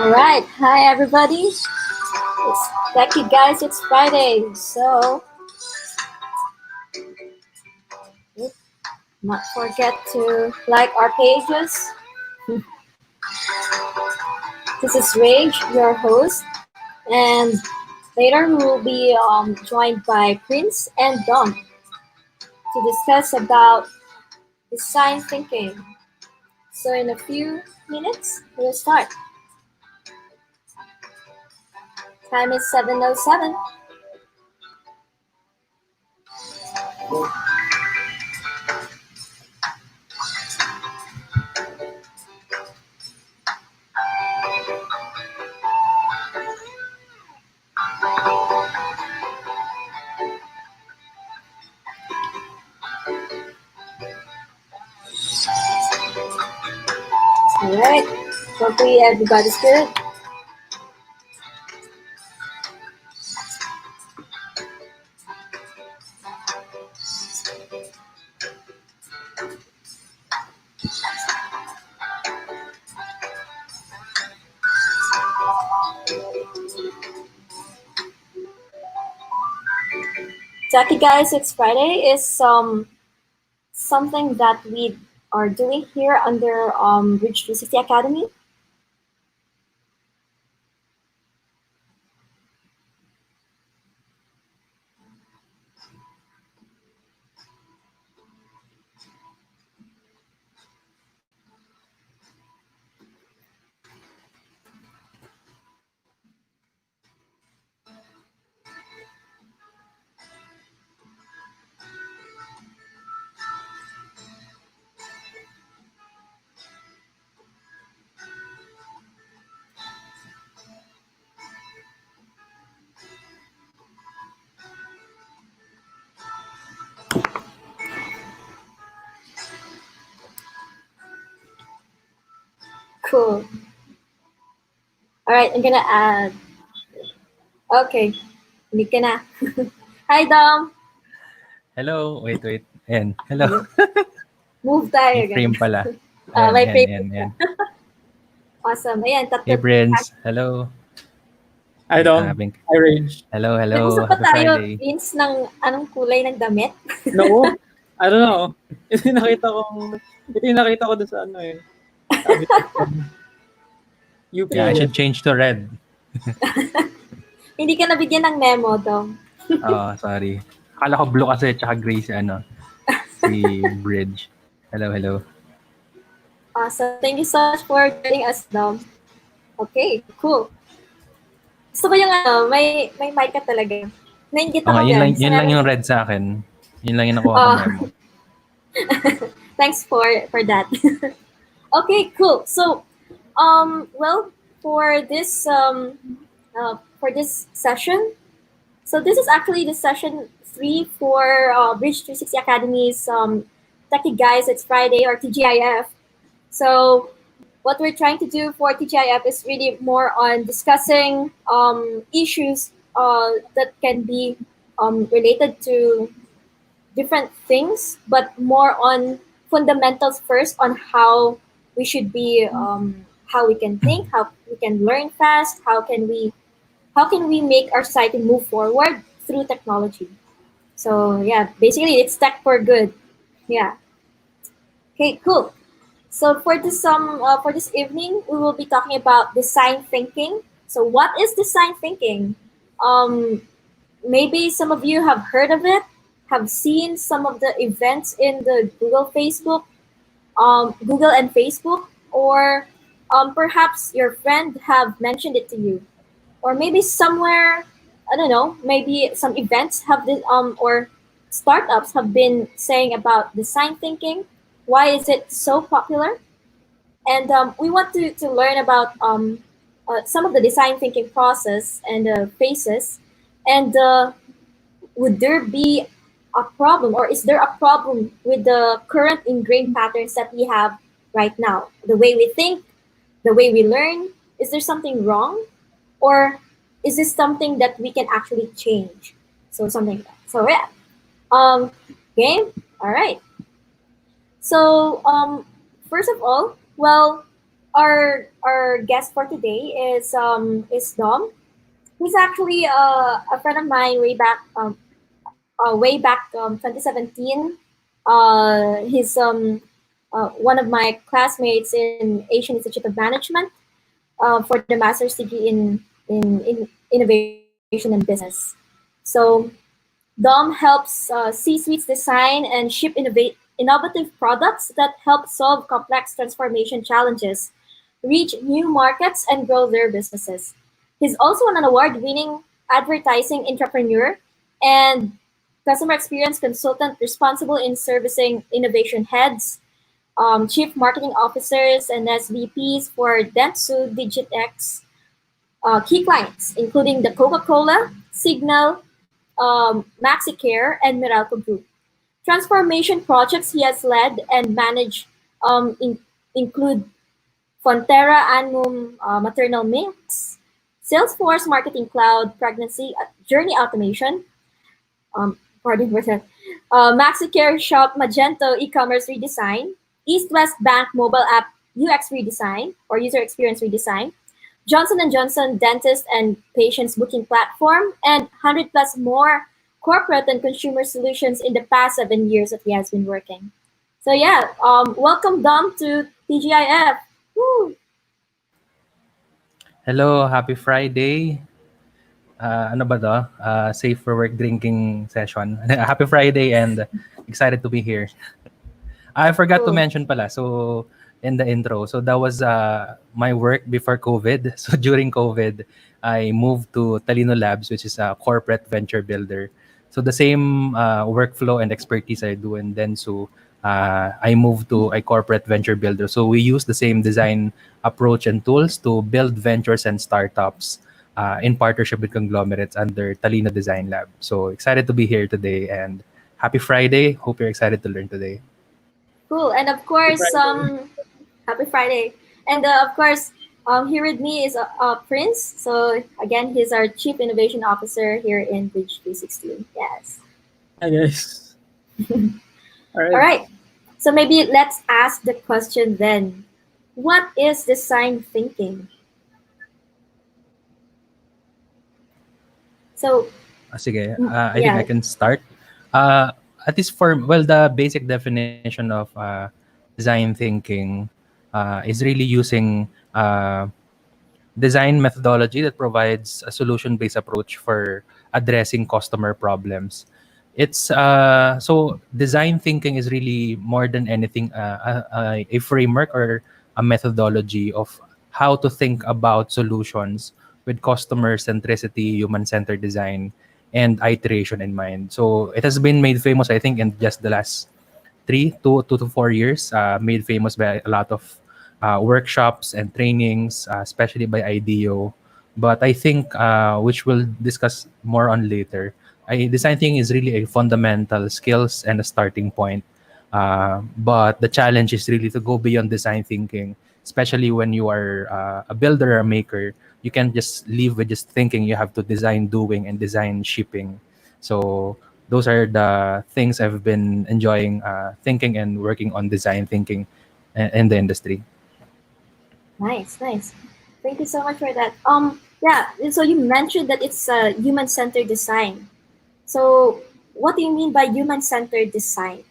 All right, hi everybody. Thank you guys. It's Friday, so not forget to like our pages. This is Rage, your host, and later we will be joined by Prince and Dom to discuss about design thinking. So in a few minutes, we'll start. Time is 7:07. All right. Hopefully everybody's good. Jackie, guys, it's Friday is something that we are doing here under Bridge 360 Academy. Cool. All right, I'm gonna add. Okay, hindi ka na. Hi, Dom. Hello. Wait. Ayan. Hello. Move tayo. May frame pala. May frame. Ayan. Awesome. Ayan, tatlo. Hey, Brens. Hello. Hi, Dom. Hi, Range. Hello. Nag-usap pa Happy tayo, Friday. Vince, ng anong kulay ng damit? No, I don't know. Ito yung nakita ko dun sa ano eh. Sabi ko, UP. Yeah, I should change to red. Hindi ka nabigyan ng memo, Dom. Oh, sorry. Akala ko blue kasi tsaka gray si Bridge. Hello. Awesome. Thank you so much for joining us, Dom. Okay, cool. Gusto ko yung may mic ka talaga. Nainggit ako guys. Yun lang yung red sa akin. Yun lang yung nakuha ko memo. Thanks for that. Okay, cool. So, well, for this session, so this is actually the session 3 for Bridge 360 Academy's Techie Guys. It's Friday, or TGIF. So, what we're trying to do for T.G.I.F is really more on discussing issues that can be related to different things, but more on fundamentals first on how we should be, how we can think, how we can learn fast, how can we make our society move forward through technology. So yeah, basically it's tech for good. Yeah. Okay, cool. So for this evening, we will be talking about design thinking. So what is design thinking? Maybe some of you have heard of it, have seen some of the events in the Google and Facebook, or perhaps your friend have mentioned it to you, or maybe somewhere, I don't know, maybe some events have this, or startups have been saying about design thinking. Why is it so popular? And we want to learn about some of the design thinking process and phases. And would there be a problem, or is there a problem with the current ingrained patterns that we have right now? The way we think, the way we learn, is there something wrong? Or is this something that we can actually change? So something like that. So yeah. Game? All right. So first of all, well, our guest for today is Dom. He's actually a friend of mine way back 2017. He's one of my classmates in Asian Institute of Management for the master's degree in innovation and business. So Dom helps C-suites design and ship innovative products that help solve complex transformation challenges, reach new markets, and grow their businesses. He's also an award-winning advertising entrepreneur and customer experience consultant responsible in servicing innovation heads, chief marketing officers, and SVPs for Dentsu DigitX key clients, including the Coca-Cola, Cignal, Maxicare, and Meralco Group. Transformation projects he has led and managed include Fonterra Anmum Maternal Mix, Salesforce Marketing Cloud Pregnancy Journey Automation, pardon for that, Maxicare Shop Magento e-commerce redesign, East West Bank mobile app UX redesign or user experience redesign, Johnson& Johnson dentist and patients booking platform, and 100 plus more corporate and consumer solutions in the past 7 years that he has been working. So yeah, welcome Dom to TGIF. Woo! Hello, happy Friday. Ano ba to? Safe for work drinking session. Happy Friday and excited to be here. I forgot to Cool. mention pala, so in the intro, so that was my work before COVID. So during COVID, I moved to Talino Labs, which is a corporate venture builder. So the same workflow and expertise I do in Dentsu, I moved to a corporate venture builder. So we use the same design approach and tools to build ventures and startups in partnership with conglomerates under Talino Design Lab. So excited to be here today and happy Friday. Hope you're excited to learn today. Cool. And of course, happy Friday. And of course, here with me is Prince. So again, he's our Chief Innovation Officer here in Bridge 316. Yes. Hi guys. All right. All right. So maybe let's ask the question then. What is design thinking? So Sige, I think I yeah, can start. At least the basic definition of design thinking is really using design methodology that provides a solution-based approach for addressing customer problems. It's so design thinking is really more than anything a framework or a methodology of how to think about solutions with customer centricity, human-centered design, and iteration in mind. So it has been made famous, I think, in just the last 2 to 4 years, made famous by a lot of workshops and trainings, especially by IDEO. But I think, which we'll discuss more on later, design thinking is really a fundamental skills and a starting point. But the challenge is really to go beyond design thinking, especially when you are a builder or a maker. You can't just leave with just thinking. You have to design doing and design shipping. So those are the things I've been enjoying thinking and working on design thinking in the industry. nice, nice. Thank you so much for that. Yeah. So you mentioned that it's human-centered design. So what do you mean by human-centered design?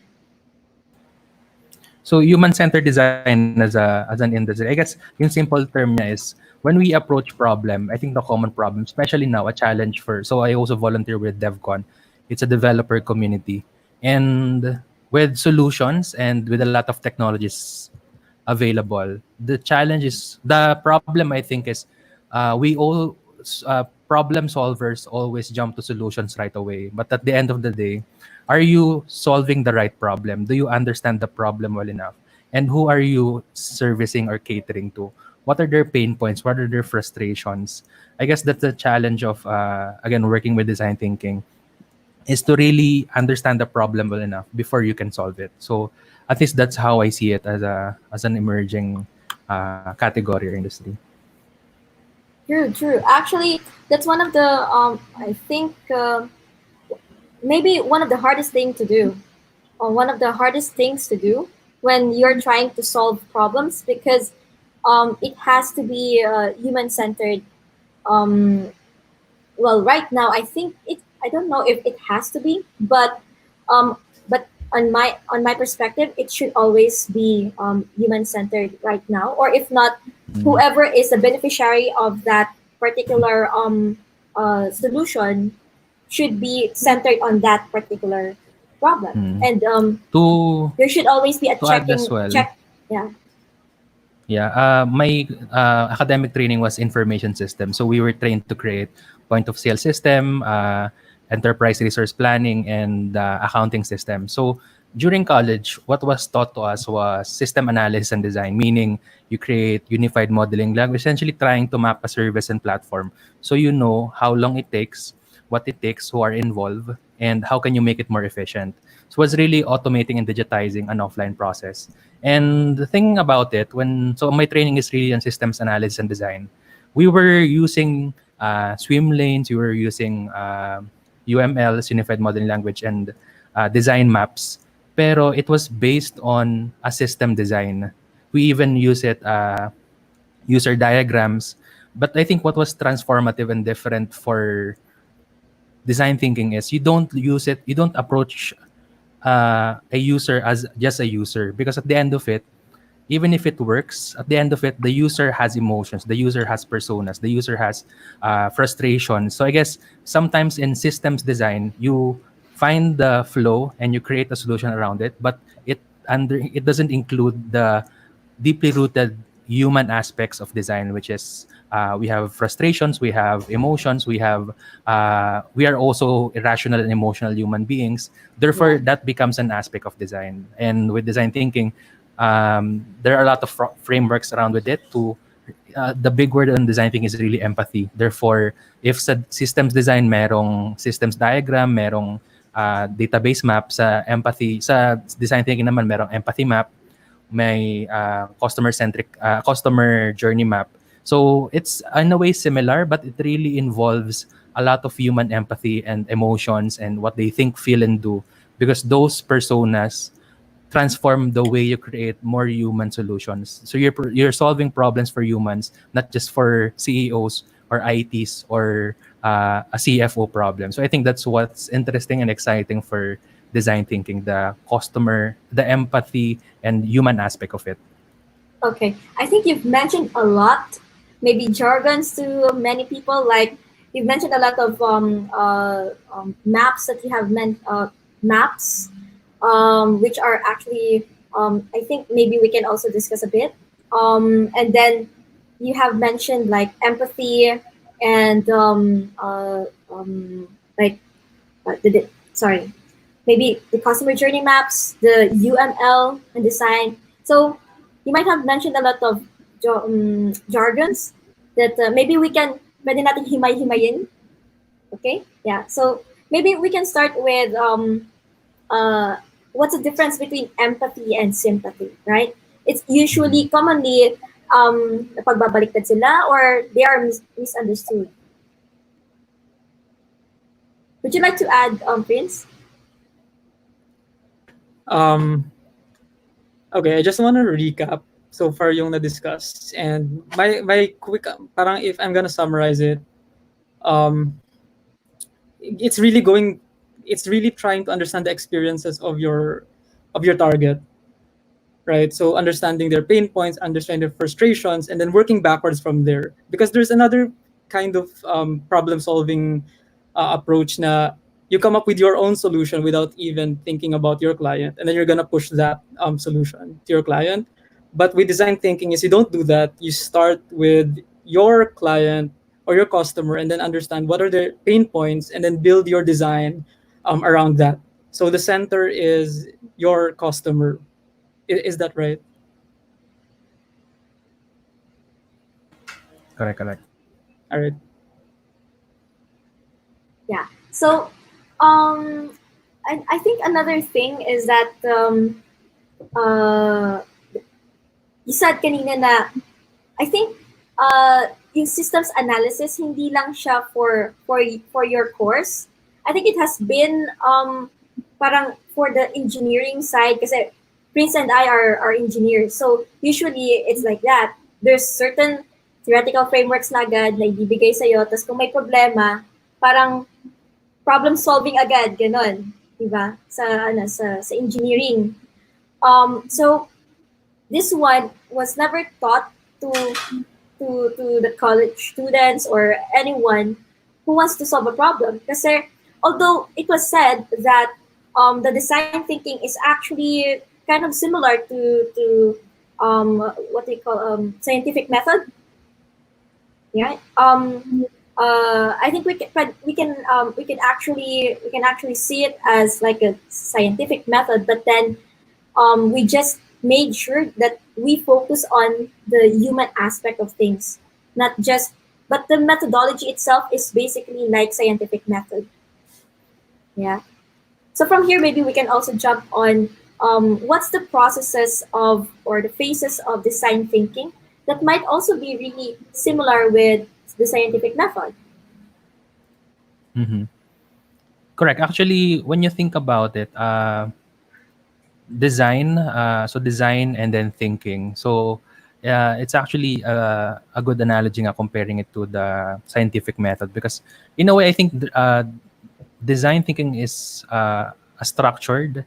So human-centered design as an industry, I guess yung simple term niya is when we approach problem, I think the common problem, especially now, a challenge so I also volunteer with DevCon. It's a developer community. And with solutions and with a lot of technologies available, the problem I think is we all problem solvers always jump to solutions right away. But at the end of the day, are you solving the right problem? Do you understand the problem well enough? And who are you servicing or catering to? What are their pain points? What are their frustrations? I guess that's the challenge of again working with design thinking is to really understand the problem well enough before you can solve it. So at least that's how I see it as an emerging category or industry. True, true. Actually, that's one of the I think maybe one of the hardest thing to do, or one of the hardest things to do when you're trying to solve problems, because it has to be human centered. Um, well, right now I think it. I don't know if it has to be, um, but on my perspective, it should always be human centered right now. Or if not, Mm. whoever is the beneficiary of that particular solution should be centered on that particular problem. Mm. And To there should always be a to add as checking well, check. Yeah, yeah, my academic training was information system. So we were trained to create point of sale system, enterprise resource planning, and accounting system. So during college, what was taught to us was system analysis and design, meaning you create unified modeling language, essentially trying to map a service and platform. So you know how long it takes, what it takes, who are involved, and how can you make it more efficient. So it was really automating and digitizing an offline process. And the thing about it, so my training is really on systems analysis and design. We were using swim lanes, we were using UMLs, Unified Modeling Language, and design maps. Pero it was based on a system design. We even use it user diagrams. But I think what was transformative and different for design thinking is you don't approach a user as just a user, because at the end of it, even if it works, at the end of it, the user has emotions, the user has personas, the user has frustration. So I guess sometimes in systems design, you find the flow and you create a solution around it, but it doesn't include the deeply rooted human aspects of design, which is we have frustrations, we have emotions, we are also irrational and emotional human beings. Therefore, yeah, that becomes an aspect of design. And with design thinking, there are a lot of frameworks around with it. The big word on design thinking is really empathy. Therefore, if sa systems design merong systems diagram, merong database map, sa empathy, sa design thinking naman merong empathy map, may customer journey map. So it's in a way similar, but it really involves a lot of human empathy and emotions and what they think, feel, and do, because those personas transform the way you create more human solutions. So you're solving problems for humans, not just for CEOs or ITs or a CFO problem. So I think that's what's interesting and exciting for design thinking: the customer, the empathy, and human aspect of it. okay. I think you've mentioned a lot, maybe jargons to many people. Like you've mentioned a lot of maps that you have meant maps, which are actually I think maybe we can also discuss a bit. And then you have mentioned like empathy and like sorry, maybe the customer journey maps, the UML and design. So you might have mentioned a lot of jargons that maybe we can pwede natin himay-himayin. Okay? Yeah. So maybe we can start with uh, what's the difference between empathy and sympathy, right? It's usually commonly napagbabaliktad sila or they are misunderstood. Would you like to add, Prince? Um, okay, I just want to recap so far yung na-discuss. And my quick, parang if I'm gonna summarize it, um, it's really going, it's really trying to understand the experiences of your target, right? So understanding their pain points, understanding their frustrations, and then working backwards from there. Because there's another kind of problem solving approach na you come up with your own solution without even thinking about your client, and then you're gonna push that solution to your client. But with design thinking is you don't do that. You start with your client or your customer and then understand what are their pain points and then build your design around that. So the center is your customer. Is that right? Correct, correct. All right. Yeah. So, I think another thing is that uh, you said kanina na I think yung systems analysis hindi lang siya for your course. I think it has been parang for the engineering side kasi Prince and I are engineers. So usually it's like that. there's certain theoretical frameworks na agad na ibibigay sa'yo, tapos kung may problema, parang problem solving agad, ganon, di ba? Sa engineering. So this one was never taught to to the college students or anyone who wants to solve a problem. Kasi although it was said that the design thinking is actually kind of similar to what they call scientific method. Yeah. I think we can actually see it as like a scientific method, but then we just made sure that we focus on the human aspect of things, not just, but the methodology itself is basically like scientific method. Yeah. So from here, maybe we can also jump on what's the processes of or the phases of design thinking that might also be really similar with the scientific method. Mm-hmm. Correct. Actually, when you think about it, design, so design and then thinking. So it's actually a good analogy nga comparing it to the scientific method because in a way, I think design thinking is a structured,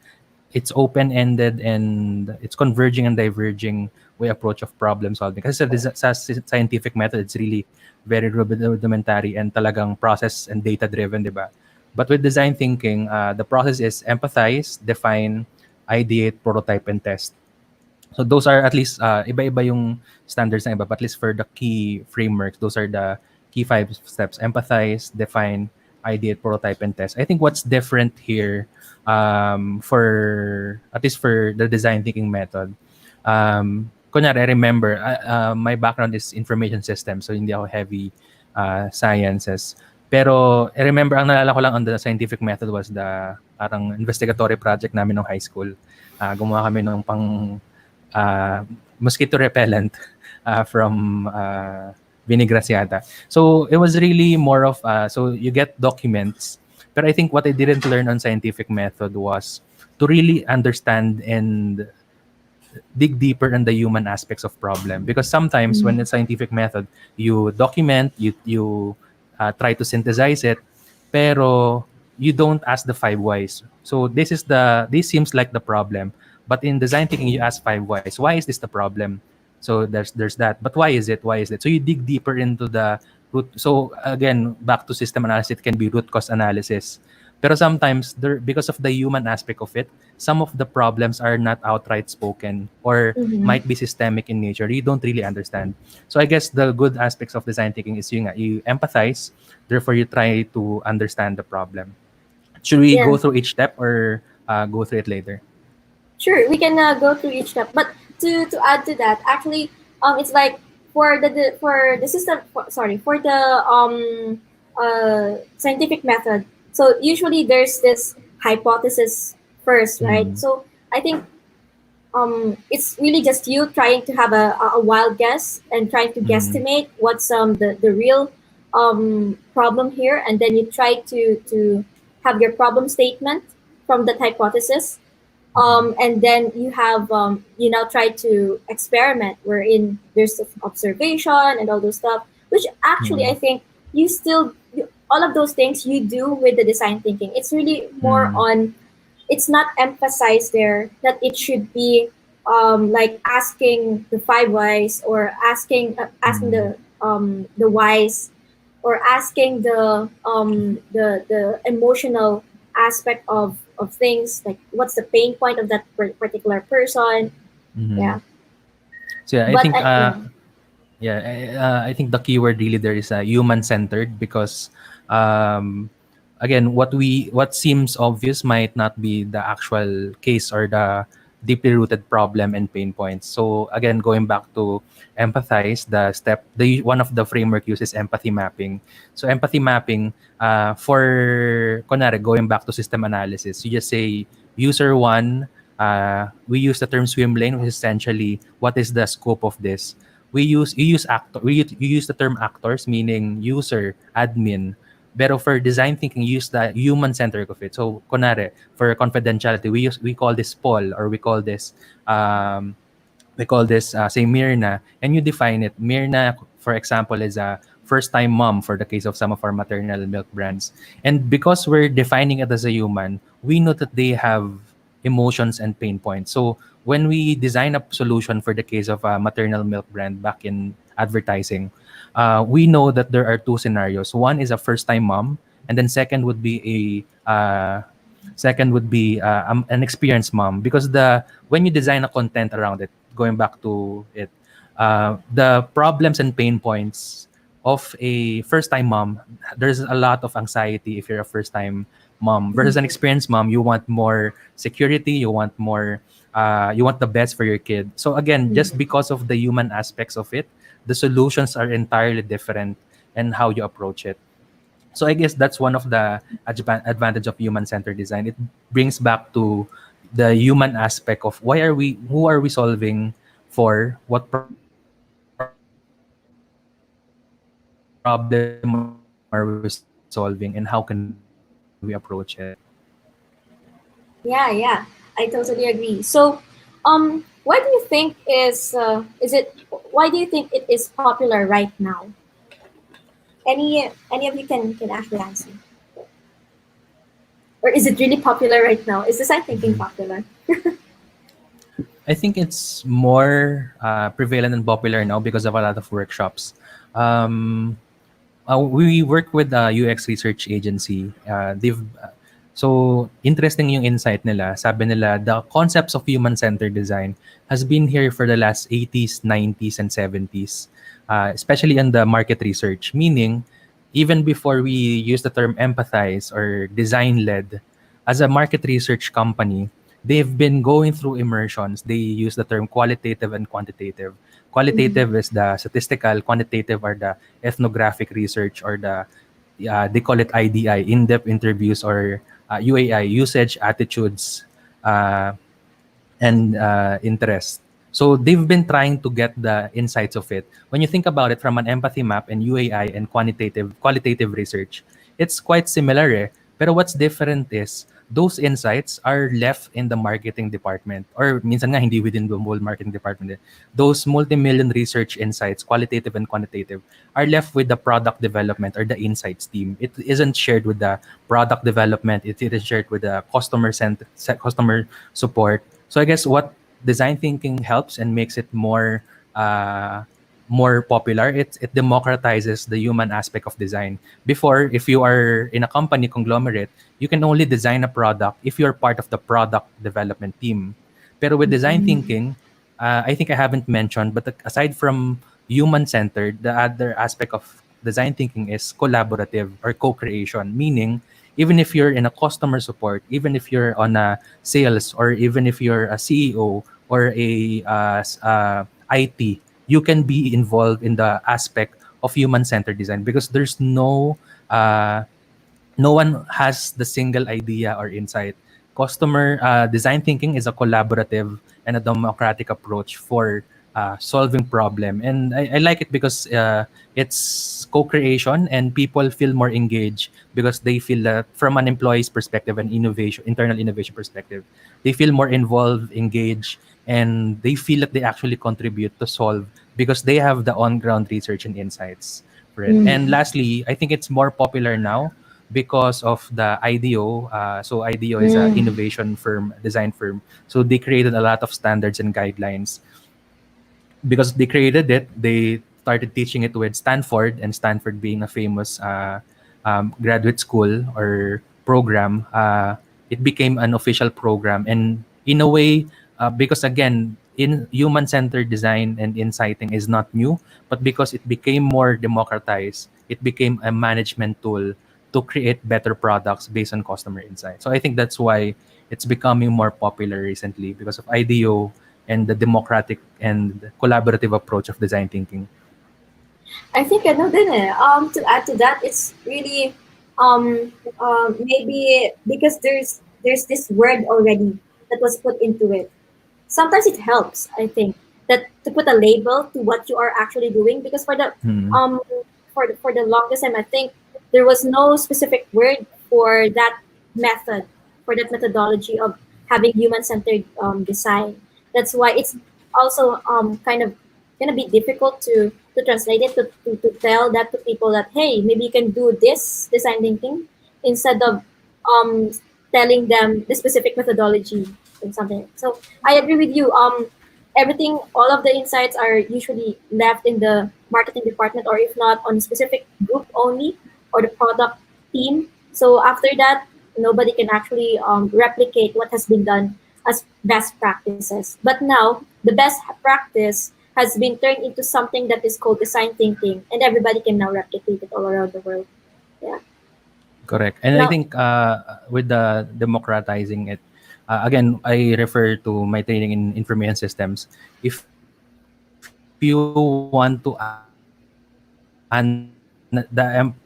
it's open-ended, and it's converging and diverging way approach of problem solving. Kasi sa scientific method, it's really very rudimentary and talagang process and data-driven, di ba? But with design thinking, the process is empathize, define, ideate, prototype, and test. So those are at least iba-iba yung standards na iba, but at least for the key frameworks, those are the key 5 steps: empathize, define, ideate, prototype, and test. I think what's different here, for at least for the design thinking method, kunyari, I remember my background is information systems, so hindi ako heavy sciences. Pero I remember ang naalala ko lang on the scientific method was the parang investigatory project namin nung high school. Gumawa kami ng pang mosquito repellent from Vinigras yata. So it was really more of, so you get documents. But I think what I didn't learn on scientific method was to really understand and dig deeper in the human aspects of problem. Because sometimes when it's scientific method, you document, you try to synthesize it, pero you don't ask the 5 whys. So this seems like the problem. But in design thinking, you ask 5 whys. Why is this the problem? So there's that. But why is it? Why is it? So you dig deeper into the root. So again, back to system analysis, it can be root cause analysis. Pero sometimes, because of the human aspect of it, some of the problems are not outright spoken or might be systemic in nature. You don't really understand. So I guess the good aspects of design thinking is you empathize, therefore you try to understand the problem. Should we go through each step or go through it later? Sure, we can go through each step. But to add to that, actually, it's like for the system. For the scientific method. So usually there's this hypothesis first, right? So I think it's really just you trying to have a wild guess and trying to guesstimate what's the real problem here, and then you try to have your problem statement from that hypothesis. And then you have you now try to experiment wherein there's observation and all those stuff, which actually I think all of those things you do with the design thinking. It's really more on, it's not emphasized there that it should be like asking the 5 whys or asking the whys or asking the emotional aspect of things, like what's the pain point of that particular person. Yeah. So yeah, But I think I think the keyword really there is human centered, because again, what seems obvious might not be the actual case or the deeply rooted problem and pain points. So again, going back to empathize, one of the framework uses empathy mapping. So empathy mapping, for kunwari, going back to system analysis, you just say user 1, we use the term swim lane, which is essentially what is the scope of this. You use the term actors, meaning user, admin. Pero for design thinking, use the human centered of it. So, kunwari, for confidentiality, we call this Paul, or we call this we call this say Mirna, and you define it. Mirna, for example, is a first-time mom for the case of some of our maternal milk brands. And because we're defining it as a human, we know that they have emotions and pain points. So when we design a solution for the case of a maternal milk brand back in advertising, we know that there are two scenarios. One is a first-time mom, and then second would be an experienced mom, because the when you design a content around it, going back to it, the problems and pain points of a first time mom, there's a lot of anxiety if you're a first time mom versus an experienced mom. You want more security, you want more, you want the best for your kid. So again, just because of the human aspects of it, the solutions are entirely different and how you approach it. So I guess that's one of the advantage of human-centered design. It brings back to the human aspect of who are we solving for, what problem are we solving, and how can we approach it. Yeah, I totally agree. So, why do you think is it? Why do you think it is popular right now? Any of you can actually answer, or is it really popular right now? Is design thinking popular? I think it's more prevalent and popular now because of a lot of workshops. Um, we work with a UX research agency. So interesting yung insight nila. Sabi nila, the concepts of human-centered design has been here for the last 80s, 90s, and 70s, especially in the market research. Meaning, even before we use the term empathize or design-led, as a market research company, they've been going through immersions. They use the term qualitative and quantitative. Qualitative is the statistical, quantitative are the ethnographic research, or they call it IDI, in-depth interviews, or UAI, usage, attitudes, uh, and interest. So they've been trying to get the insights of it. When you think about it from an empathy map and UAI and qualitative research, it's quite similar. Pero what's different is those insights are left in the marketing department, or minsan nga hindi within the whole marketing department. Those multi-million research insights, qualitative and quantitative, are left with the product development or the insights team. It isn't shared with the product development. It isn't shared with the customer support. So I guess what design thinking helps and makes it more popular, it democratizes the human aspect of design. Before, if you are in a company conglomerate, you can only design a product if you're part of the product development team. Pero with design thinking, I think I haven't mentioned, but aside from human-centered, the other aspect of design thinking is collaborative or co-creation, meaning even if you're in a customer support, even if you're on a sales, or even if you're a CEO or a IT, you can be involved in the aspect of human-centered design, because there's uh, no one has the single idea or insight. Customer design thinking is a collaborative and a democratic approach for solving problem, and I like it because it's co-creation and people feel more engaged because they feel that from an employee's perspective and internal innovation perspective, they feel more involved, engaged, and they feel that they actually contribute to solve because they have the on-ground research and insights for it. And lastly, I think it's more popular now because of the IDO. So IDO is an innovation firm, design firm. So they created a lot of standards and guidelines. Because they created it, they started teaching it with Stanford, and Stanford being a famous graduate school or program, it became an official program. And in a way, because again, in human-centered design and insighting is not new, but because it became more democratized, it became a management tool to create better products based on customer insight. So I think that's why it's becoming more popular recently, because of IDO and the democratic and collaborative approach of design thinking. I think ano din eh. To add to that, it's really maybe because there's this word already that was put into it. Sometimes it helps, I think, that to put a label to what you are actually doing, because Hmm. um for the longest time, I think there was no specific word for that method, for that methodology of having human centered design. That's why it's also kind of gonna be difficult to translate it to tell that to people that hey, maybe you can do this design thinking instead of um telling them the specific methodology and something. So I agree with you. Everything, all of the insights are usually left in the marketing department, or if not on a specific group only, or the product team. So after that, nobody can actually replicate what has been done as best practices. But now the best practice has been turned into something that is called design thinking, and everybody can now replicate it all around the world. Yeah. Correct. And I Now, think with the democratizing it, again, I refer to my training in information systems. If you want to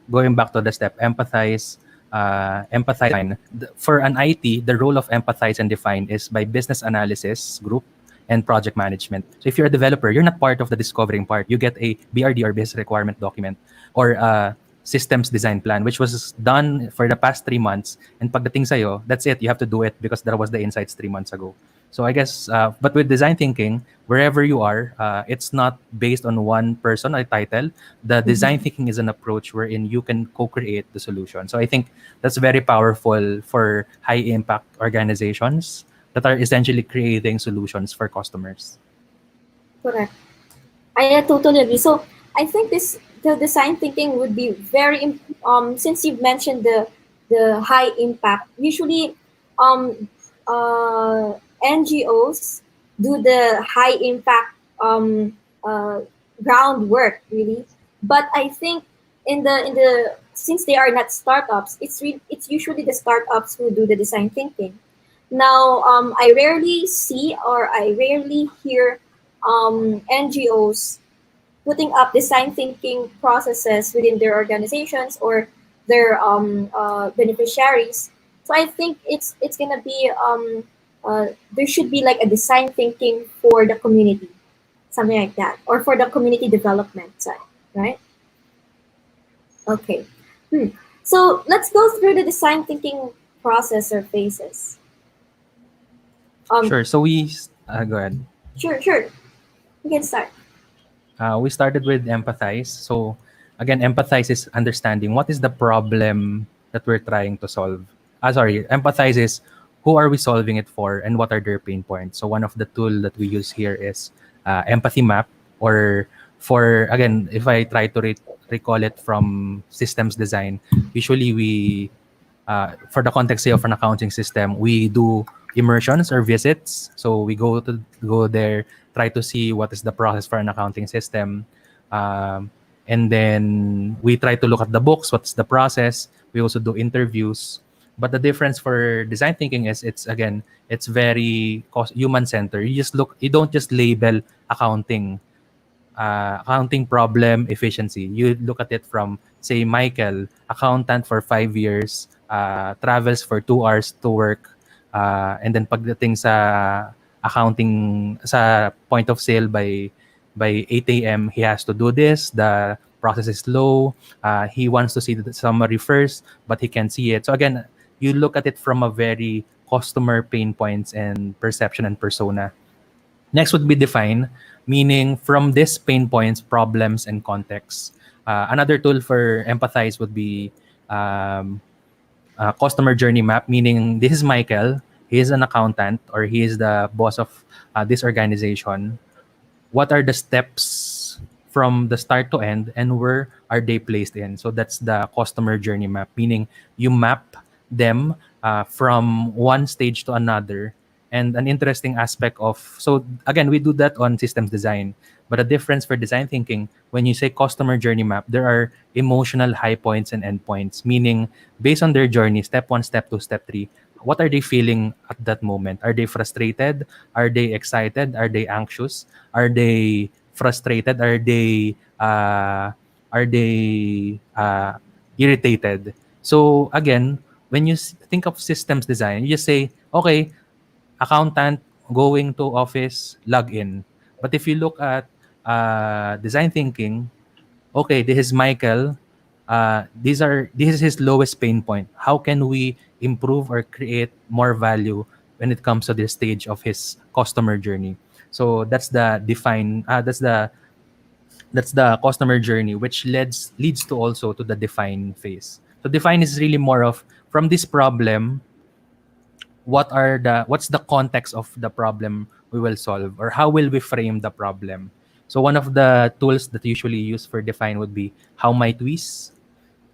going back to the step, empathize and define. For an IT, the role of empathize and define is by business analysis group and project management. So if you're a developer, you're not part of the discovering part. You get a BRD or business requirement document or a systems design plan, which was done for the past 3 months. And pagdating sa'yo, that's it. You have to do it because that was the insights 3 months ago. So I guess, but with design thinking, wherever you are, it's not based on one person or title. The design thinking is an approach wherein you can co-create the solution. So I think that's very powerful for high impact organizations that are essentially creating solutions for customers. correct. I totally agree. So I think this the design thinking would be since you've mentioned the high impact. Usually, um, NGOs do the high impact groundwork really, but I think in the since they are not startups, it's usually the startups who do the design thinking. Now, I rarely see or I rarely hear NGOs putting up design thinking processes within their organizations or their beneficiaries. So I think it's gonna be there should be like a design thinking for the community, something like that, or for the community development side, right? Okay. Hmm. So let's go through the design thinking process or phases. Um, Sure. So go ahead. sure. You can start. We started with empathize. So again, empathize is understanding what is the problem that we're trying to solve. Sorry, empathize is who are we solving it for and what are their pain points. So one of the tool that we use here is empathy map, or for again, if I try to recall it from systems design, usually we for the context say of an accounting system, we do immersions or visits. So we go there, try to see what is the process for an accounting system, and then we try to look at the books. What's the process? We also do interviews. But the difference for design thinking is it's very human centered. You just look. You don't just label accounting accounting problem efficiency. You look at it from, say, Michael, accountant for 5 years, travels for 2 hours to work, and then pagdating sa accounting sa point of sale by 8 a.m. he has to do this. The process is slow. He wants to see the summary first, but he can't see it. So again, you look at it from a very customer pain points and perception and persona. Next would be define, meaning from these pain points, problems, and contexts. Another tool for empathize would be customer journey map, meaning this is Michael. He is an accountant or he is the boss of this organization. What are the steps from the start to end and where are they placed in? So that's the customer journey map, meaning you map them from one stage to another. And an interesting aspect of, so again, we do that on systems design, but a difference for design thinking, when you say customer journey map, there are emotional high points and end points, meaning based on their journey, step one, step two, step three, what are they feeling at that moment? Are they frustrated? Are they excited? Are they anxious? Are they frustrated? Are they irritated? So again, when you think of systems design, you just say, okay, accountant going to office, log in. But if you look at design thinking, okay, this is Michael. This is his lowest pain point. How can we improve or create more value when it comes to this stage of his customer journey? So that's the define. That's the customer journey, which leads to also to the define phase. So define is really more of, from this problem, what's the context of the problem we will solve, or how will we frame the problem. So one of the tools that usually used for define would be how might we's,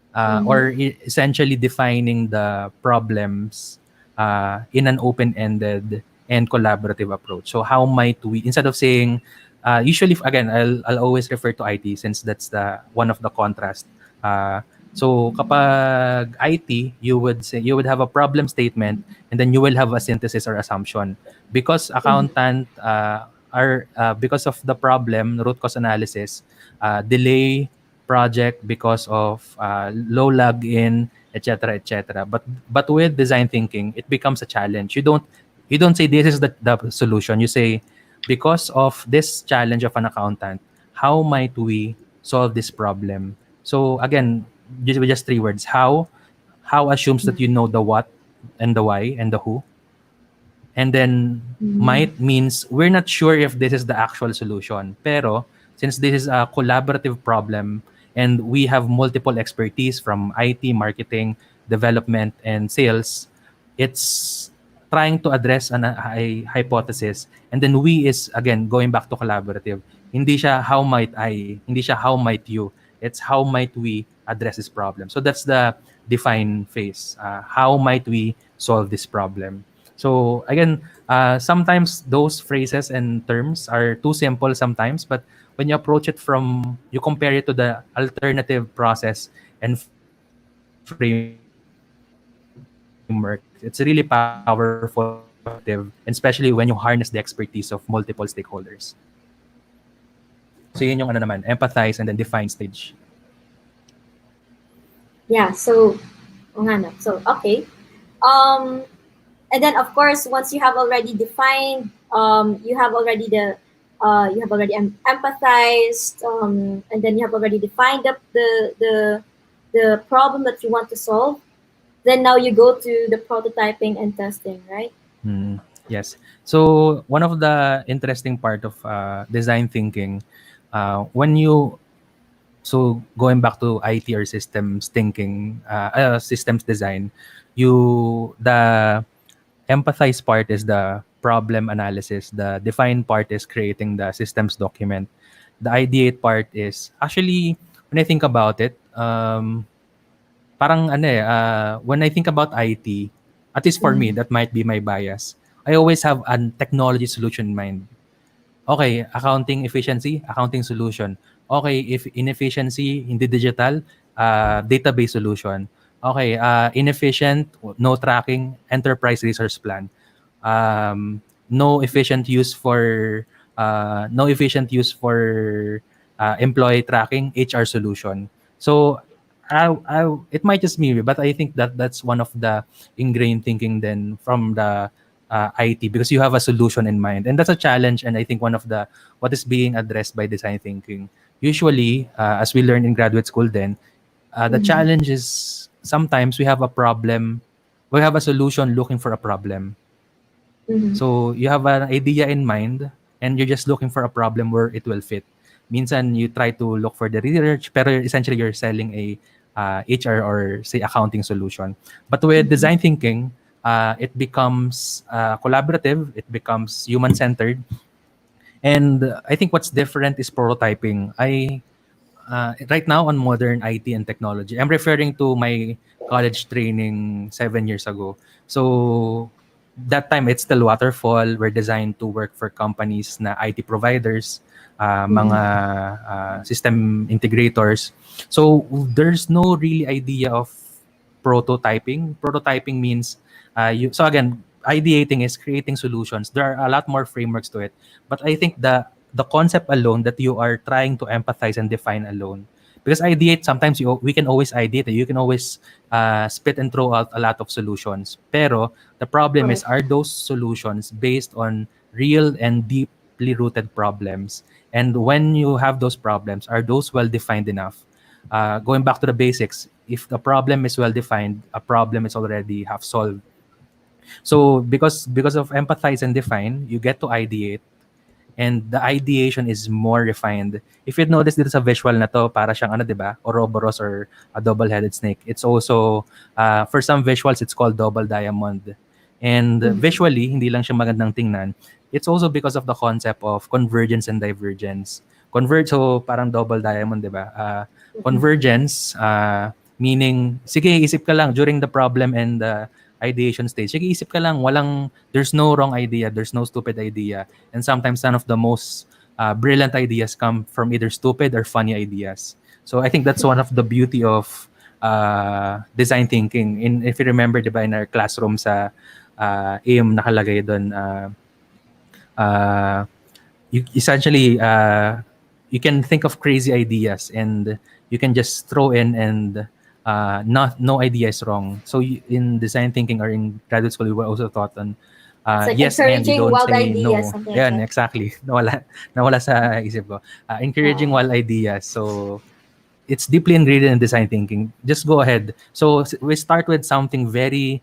Mm-hmm. or essentially defining the problems in an open-ended and collaborative approach. So how might we, instead of saying, usually again, I'll always refer to IT since that's the one of the contrast. Uh, so kapag IT, you would have a problem statement, and then you will have a synthesis or assumption. Because accountant are because of the problem, root cause analysis, delay project because of low login, etc., etc. But with design thinking, it becomes a challenge. You don't say this is the solution. You say, because of this challenge of an accountant, how might we solve this problem? So again, just three words. How assumes that you know the what and the why and the who. And then Mm-hmm. might means we're not sure if this is the actual solution. Pero since this is a collaborative problem and we have multiple expertise from IT, marketing, development, and sales, it's trying to address a hypothesis. And then we is, again, going back to collaborative. Hindi siya how might I, hindi siya how might you. It's how might we address this problem. So that's the define phase. How might we solve this problem? So again, sometimes those phrases and terms are too simple sometimes, but when you approach it from, you compare it to the alternative process and frameworks, it's really powerful and effective, and especially when you harness the expertise of multiple stakeholders. So yun yung ano naman, empathize and then define stage. Yeah. So, oh, nga no. So okay. Um, and then of course, once you have already defined, you have already empathized, and then you have already defined the problem that you want to solve. Then now you go to the prototyping and testing, right? Yes. So one of the interesting part of design thinking, when you, so going back to IT or systems thinking, systems design, the empathize part is the problem analysis. The define part is creating the systems document. The ideate part is actually, when I think about it, parang ano when I think about IT, at least for me, Mm-hmm. that might be my bias. I always have a technology solution in mind. Okay, accounting efficiency, accounting solution. Okay, if inefficiency, hindi digital, database solution. Okay, inefficient, no tracking, enterprise resource plan. No efficient use for employee tracking, HR solution. So it might just be me, but I think that that's one of the ingrained thinking then from the IT, because you have a solution in mind, and that's a challenge. And I think one of the what is being addressed by design thinking. Usually, as we learn in graduate school, then the Mm-hmm. challenge is sometimes we have a problem, we have a solution looking for a problem. Mm-hmm. So you have an idea in mind and you're just looking for a problem where it will fit. Minsan you try to look for the research, pero essentially you're selling a HR or say accounting solution. But with Mm-hmm. design thinking, it becomes collaborative, it becomes human-centered. And I think what's different is prototyping. Right now on modern IT and technology, I'm referring to my college training 7 years ago. So that time it's still waterfall. We're designed to work for companies na IT providers, mga Mm-hmm. system integrators. So there's no really idea of prototyping. Prototyping means so again, ideating is creating solutions. There are a lot more frameworks to it, but I think the concept alone that you are trying to empathize and define alone, because ideate, sometimes we can always ideate, you can always spit and throw out a lot of solutions, pero the problem is, Correct. are those solutions based on real and deeply rooted problems? And when you have those problems, are those well defined enough? Going back to the basics, if the problem is well defined, a problem is already half solved. So because of empathize and define, you get to ideate, and the ideation is more refined. If you'd notice dito sa visual na to, para siyang ano, 'di ba? Ouroboros or a double-headed snake. It's also for some visuals it's called double diamond. And visually, hindi lang siya magandang tingnan. It's also because of the concept of convergence and divergence. Converge, so parang double diamond, 'di ba? Convergence meaning sige, isip ka lang during the problem and the ideation stage. Sige, isip ka lang, there's no wrong idea, there's no stupid idea. And sometimes some of the most brilliant ideas come from either stupid or funny ideas. So I think that's one of the beauty of design thinking. If you remember, di ba, in our classroom sa AIM, nakalagay doon, you essentially you can think of crazy ideas and you can just throw in and no idea is wrong. So in design thinking or in graduate school, we were also taught on It's like yes and you encouraging don't wild say ideas, no. something like Yan, that. exactly. Nawala sa isip ko. Encouraging wild ideas. So it's deeply ingrained in design thinking. Just go ahead. So we start with something very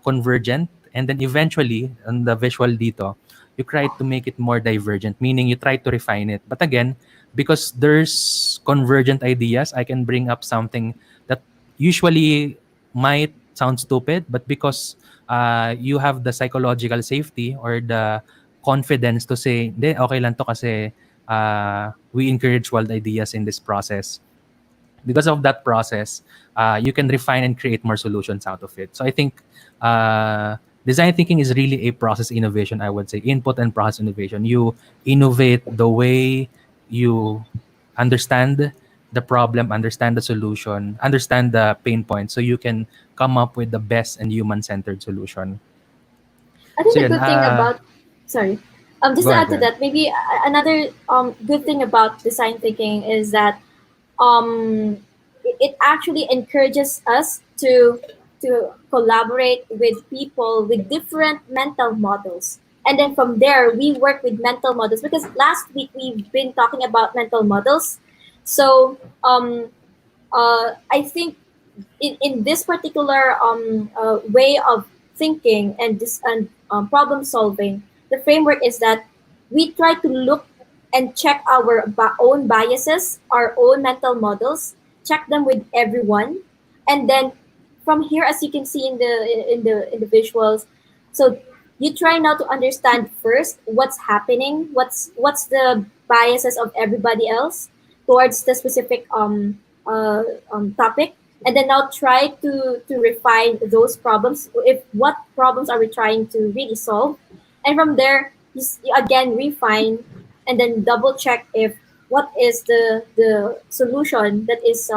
convergent, and then eventually, on the visual dito, you try to make it more divergent, meaning you try to refine it. But again, because there's convergent ideas, I can bring up something that usually might sound stupid, but because you have the psychological safety or the confidence to say, hindi, okay lang to kasi we encourage wild ideas in this process. Because of that process, you can refine and create more solutions out of it. So I think design thinking is really a process innovation, I would say, input and process innovation. You innovate the way you understand the problem, understand the solution, understand the pain point, so you can come up with the best and human-centered solution. I think So the yun, good thing about, sorry, just go to ahead, add go to ahead. that, maybe another good thing about design thinking is that it actually encourages us to collaborate with people with different mental models, and then from there we work with mental models, because last week we've been talking about mental models. So I think in this particular way of thinking and this and problem solving, the framework is that we try to look and check our own biases, our own mental models, check them with everyone, and then from here, as you can see in the visuals, so you try now to understand first what's happening, what's the biases of everybody else towards the specific topic, and then now try to refine those problems. If what problems are we trying to really solve, and from there you again refine and then double check if what is the solution that is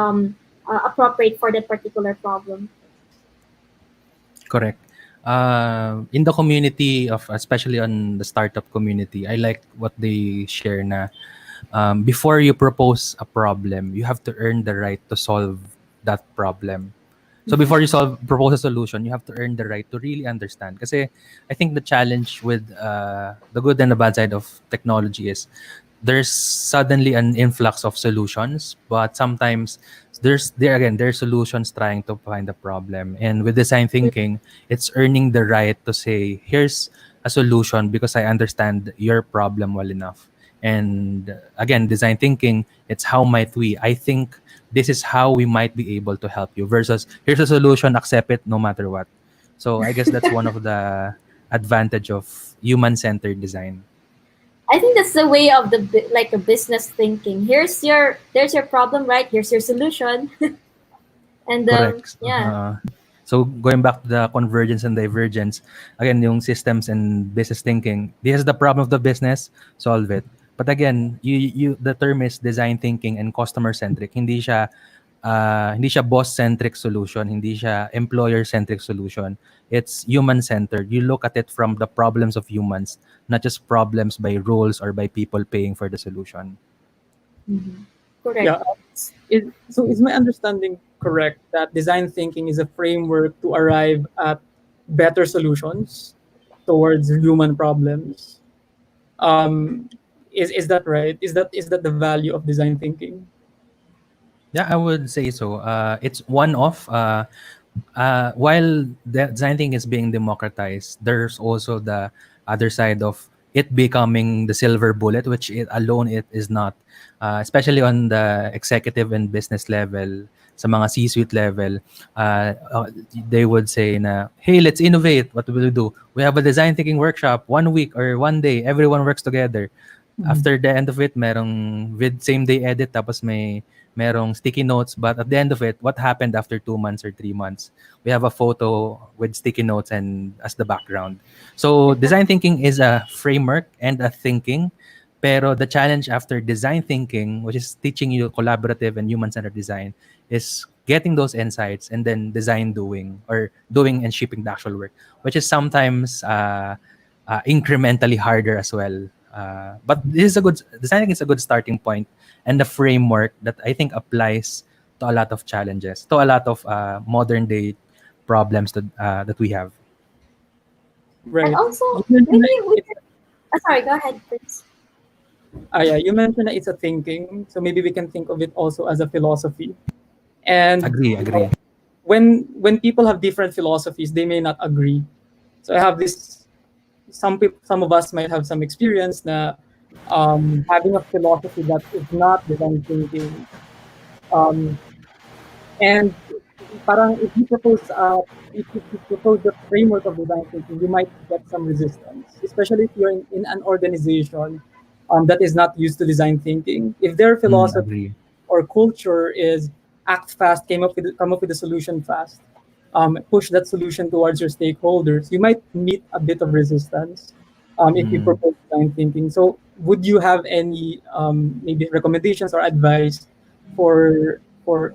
appropriate for that particular problem. Correct. In the community of, especially on the startup community, I like what they share na before you propose a problem, you have to earn the right to solve that problem. So before you propose a solution, you have to earn the right to really understand. Kasi I think the challenge with the good and the bad side of technology is there's suddenly an influx of solutions, but sometimes there's solutions trying to find the problem. And with design thinking, it's earning the right to say, here's a solution because I understand your problem well enough. And again, design thinking, it's how might we. I think this is how we might be able to help you versus here's a solution, accept it no matter what. So I guess that's one of the advantage of human-centered design. I think that's the way of like a business thinking. There's your problem, right? Here's your solution, and Correct. yeah. So going back to the convergence and divergence, again, yung systems and business thinking, this is the problem of the business, solve it. But again, you the term is design thinking and customer centric. Hindi siya boss centric solution, hindi siya employer centric solution. It's human centered. You look at it from the problems of humans, not just problems by rules or by people paying for the solution. Correct. Yeah. So is my understanding correct that design thinking is a framework to arrive at better solutions towards human problems? Is that right? Is that the value of design thinking? Yeah, I would say so. It's one of while the design thinking is being democratized, there's also the other side of it becoming the silver bullet, which it alone it is not. Especially on the executive and business level, sa mga C-suite level, they would say na, hey, let's innovate. What will we do? We have a design thinking workshop, 1 week or 1 day, everyone works together. After the end of it, merong same day edit, tapos merong sticky notes. But at the end of it, what happened after 2 months or 3 months? We have a photo with sticky notes and as the background. So design thinking is a framework and a thinking. Pero the challenge after design thinking, which is teaching you collaborative and human-centered design, is getting those insights and then design doing, or doing and shipping the actual work, which is sometimes incrementally harder as well. But this is a good designing is a good starting point and a framework that I think applies to a lot of challenges, to a lot of modern day problems that we have. And Right. also, You mentioned maybe that we it's, could, sorry, go ahead, please. yeah, you mentioned that it's a thinking, so maybe we can think of it also as a philosophy. And Agree. when people have different philosophies, they may not agree. So I have this. Some of us might have some experience na having a philosophy that is not design thinking. Um, and parang if you propose the framework of design thinking, you might get some resistance, especially if you're in an organization that is not used to design thinking. If their philosophy Agree. or culture is act fast, come up with a solution fast, push that solution towards your stakeholders, you might meet a bit of resistance if you Mm. propose design thinking. So, would you have any maybe recommendations or advice for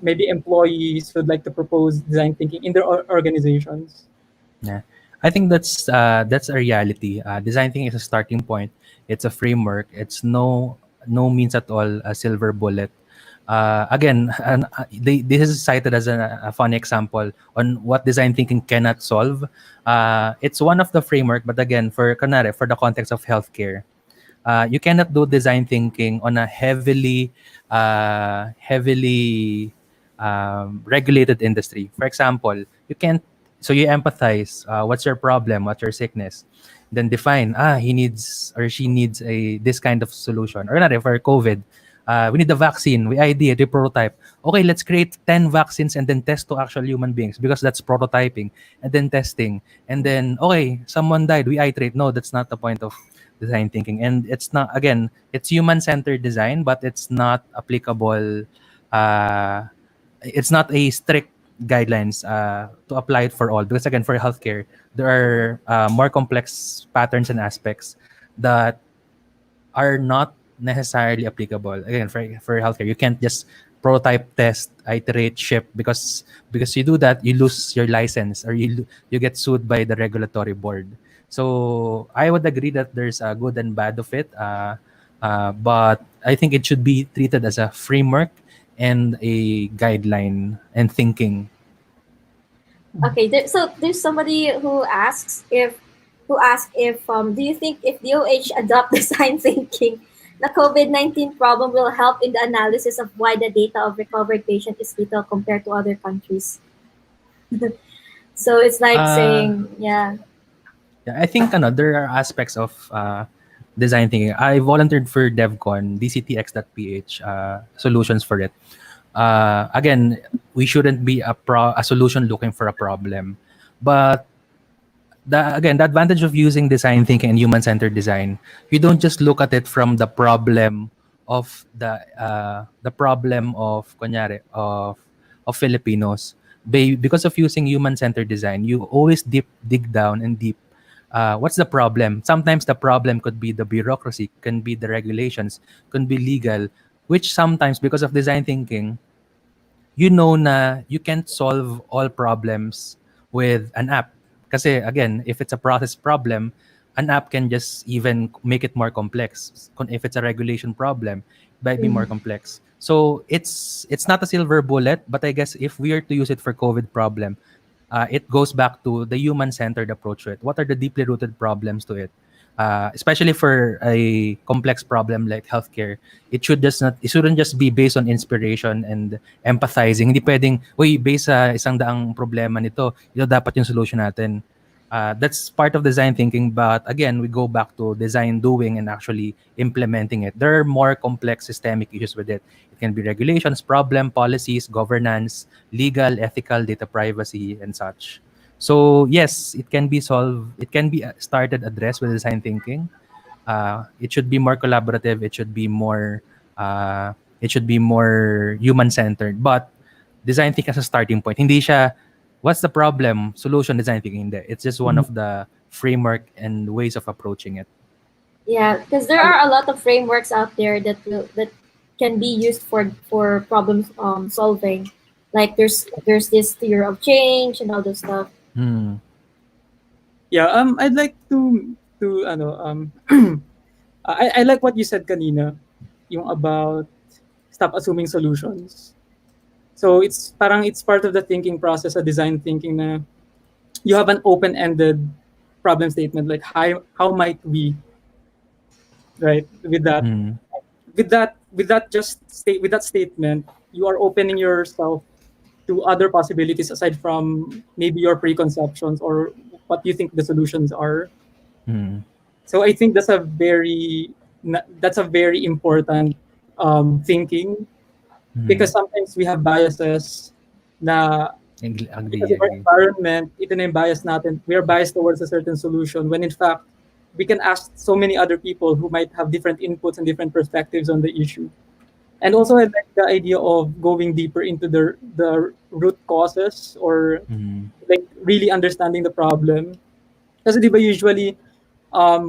maybe employees who'd like to propose design thinking in their organizations? Yeah, I think that's a reality. Design thinking is a starting point. It's a framework. It's no means at all a silver bullet. Again, this is cited as a fun example on what design thinking cannot solve. It's one of the framework, but again, for the context of healthcare, you cannot do design thinking on a heavily regulated industry. For example, you can't. So you empathize. What's your problem? What's your sickness? Then define. He needs or she needs a this kind of solution. Or not for COVID. We need the vaccine. We ideate, we prototype. Okay, let's create 10 vaccines and then test to actual human beings because that's prototyping and then testing. And then, okay, someone died. We iterate. No, that's not the point of design thinking. And it's not, again, it's human-centered design, but it's not applicable. Uh, it's not a strict guidelines to apply it for all because again for healthcare there are more complex patterns and aspects that are not necessarily applicable. Again, for healthcare, you can't just prototype, test, iterate, ship because you do that, you lose your license or you get sued by the regulatory board. So I would agree that there's a good and bad of it, but I think it should be treated as a framework and a guideline and thinking. Okay, so there's somebody who asks if do you think if DOH adopt design thinking, the COVID-19 problem will help in the analysis of why the data of recovered patient is little compared to other countries? So it's like Uh, saying, yeah. Yeah, I think there are aspects of design thinking. I volunteered for DevCon, DCTX.ph, solutions for it. Again, we shouldn't be a solution looking for a problem. But the advantage of using design thinking and human-centered design, you don't just look at it from the problem of the problem of kunyari of Filipinos. Because of using human-centered design, you always dig down and deep. What's the problem? Sometimes the problem could be the bureaucracy, can be the regulations, can be legal, which sometimes because of design thinking, you know na you can't solve all problems with an app. Kasi again, if it's a process problem, an app can just even make it more complex. If it's a regulation problem, it might be more Mm. complex. So it's not a silver bullet, but I guess if we are to use it for COVID problem, it goes back to the human-centered approach to it. What are the deeply rooted problems to it? Especially for a complex problem like healthcare, it shouldn't just be based on inspiration and empathizing. Hindi pwedeng, uy, based sa isang daang problema nito, ito dapat yung solution natin. That's part of design thinking, but again, we go back to design doing and actually implementing it. There are more complex systemic issues with it. It can be regulations, problem, policies, governance, legal, ethical, data privacy, and such. So yes, it can be solved. It can be started, addressed with design thinking. It should be more collaborative. Uh, it should be more human centered. But design thinking as a starting point. Hindi siya, what's the problem? Solution design thinking. Hindi. It's just one Mhm. of the framework and ways of approaching it. Yeah, because there are a lot of frameworks out there that can be used for problem solving. Like there's this theory of change and all this stuff. Hmm. Yeah, I'd like to I like what you said kanina, yung about stop assuming solutions. So it's part of the thinking process, a design thinking na you have an open-ended problem statement like how might we, right? Hmm. With that statement, you are opening yourself to other possibilities aside from maybe your preconceptions or what you think the solutions are. Hmm. So I think that's a very important thinking, Hmm. because sometimes we have biases na because Agree, of our agree. environment, ito na yung bias natin. We are biased towards a certain solution when in fact we can ask so many other people who might have different inputs and different perspectives on the issue. And also, I like the idea of going deeper into the root causes, or Hmm. like really understanding the problem. Kasi di ba usually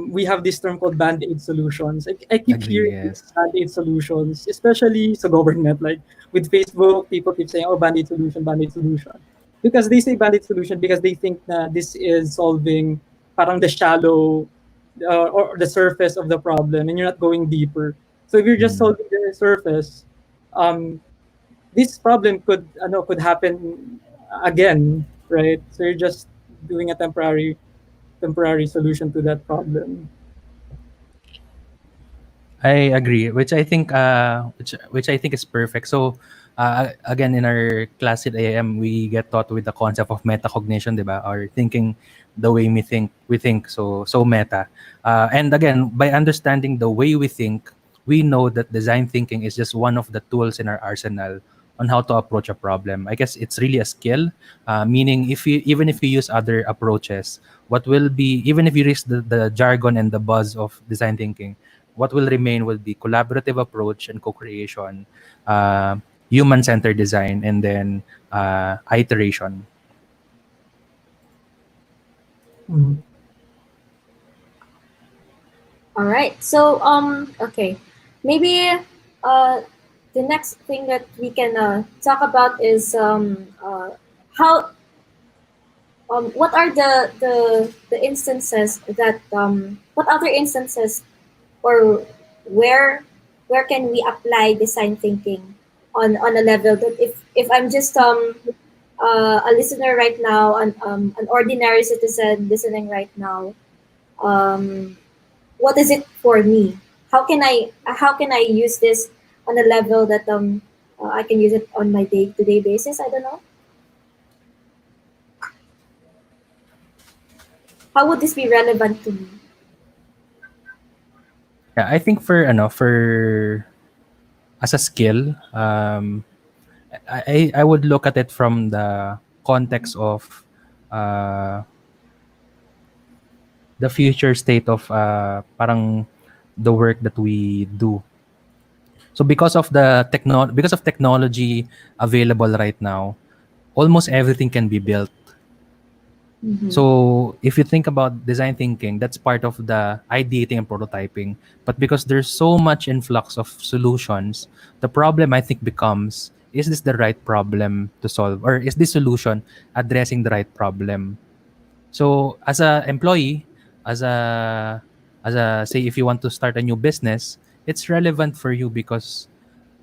we have this term called band-aid solutions. I keep Agree, hearing these yes. band-aid solutions, especially sa government. Like with Facebook, people keep saying, "Oh, band-aid solution," because they say band-aid solution because they think that this is solving parang the shallow or the surface of the problem, and you're not going deeper. So if you're just Hmm. solving the surface, um, this problem could happen again, right? So you're just doing a temporary solution to that problem. I agree, which I think is perfect. So, again, in our class at AM, we get taught with the concept of metacognition, diba? Or thinking the way we think so meta. And again, by understanding the way we think, we know that design thinking is just one of the tools in our arsenal on how to approach a problem. I guess it's really a skill, meaning if you even if you use other approaches, what will be even if you use the jargon and the buzz of design thinking, what will remain will be collaborative approach and co-creation, human-centered design, and then iteration. Mhm. All right. So okay, maybe the next thing that we can talk about is how what are the instances that what other instances or where where can we apply design thinking on a level that if I'm just a listener right now, an ordinary citizen listening right now, um, what is it for me? How can I use this on a level that I can use it on my day to day basis? I don't know. How would this be relevant to me? Yeah, I think for as a skill, I would look at it from the context of uh, the future state of parang the work that we do. So because of technology available right now, almost everything can be built. Mm-hmm. So if you think about design thinking, that's part of the ideating and prototyping. But because there's so much influx of solutions, the problem I think becomes, is this the right problem to solve? Or is this solution addressing the right problem? So as a employee, as a say if you want to start a new business, it's relevant for you because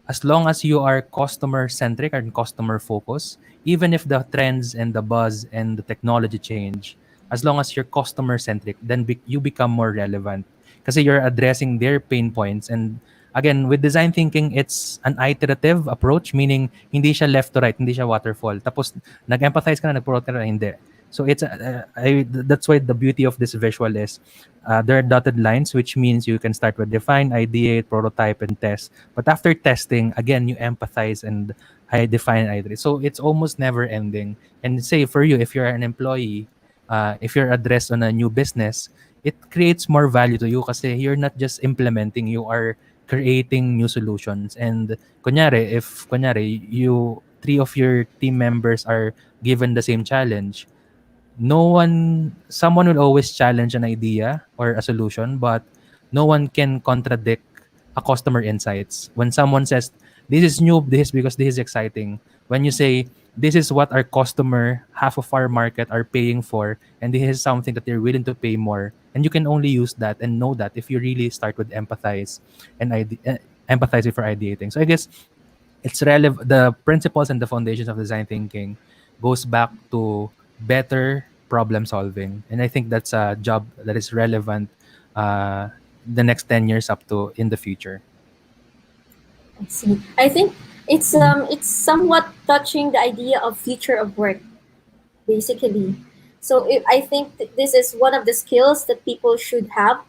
as long as you are customer centric and customer focused, even if the trends and the buzz and the technology change, as long as you're customer centric, then you become more relevant because you're addressing their pain points. And again, with design thinking, it's an iterative approach, meaning hindi siya left to right, hindi siya waterfall. Tapos nag-empathize ka na, nag-promote ka na, hindi. So that's why the beauty of this visual is there are dotted lines, which means you can start with define, ideate, prototype, and test. But after testing, again, you empathize and I define, ideate. So it's almost never ending. And say for you, if you're an employee, if you're addressed on a new business, it creates more value to you kasi you're not just implementing, you are creating new solutions. And kunyari, you three of your team members are given the same challenge, someone will always challenge an idea or a solution, but no one can contradict a customer insights. When someone says, this is new, this is because this is exciting. When you say, this is what our customer, half of our market are paying for, and this is something that they're willing to pay more. And you can only use that and know that if you really start with empathize before ideating. So I guess it's relevant. The principles and the foundations of design thinking goes back to better problem solving, and I think that's a job that is relevant the next 10 years up to in the future. I see. I think it's somewhat touching the idea of future of work, basically. So I think this is one of the skills that people should have.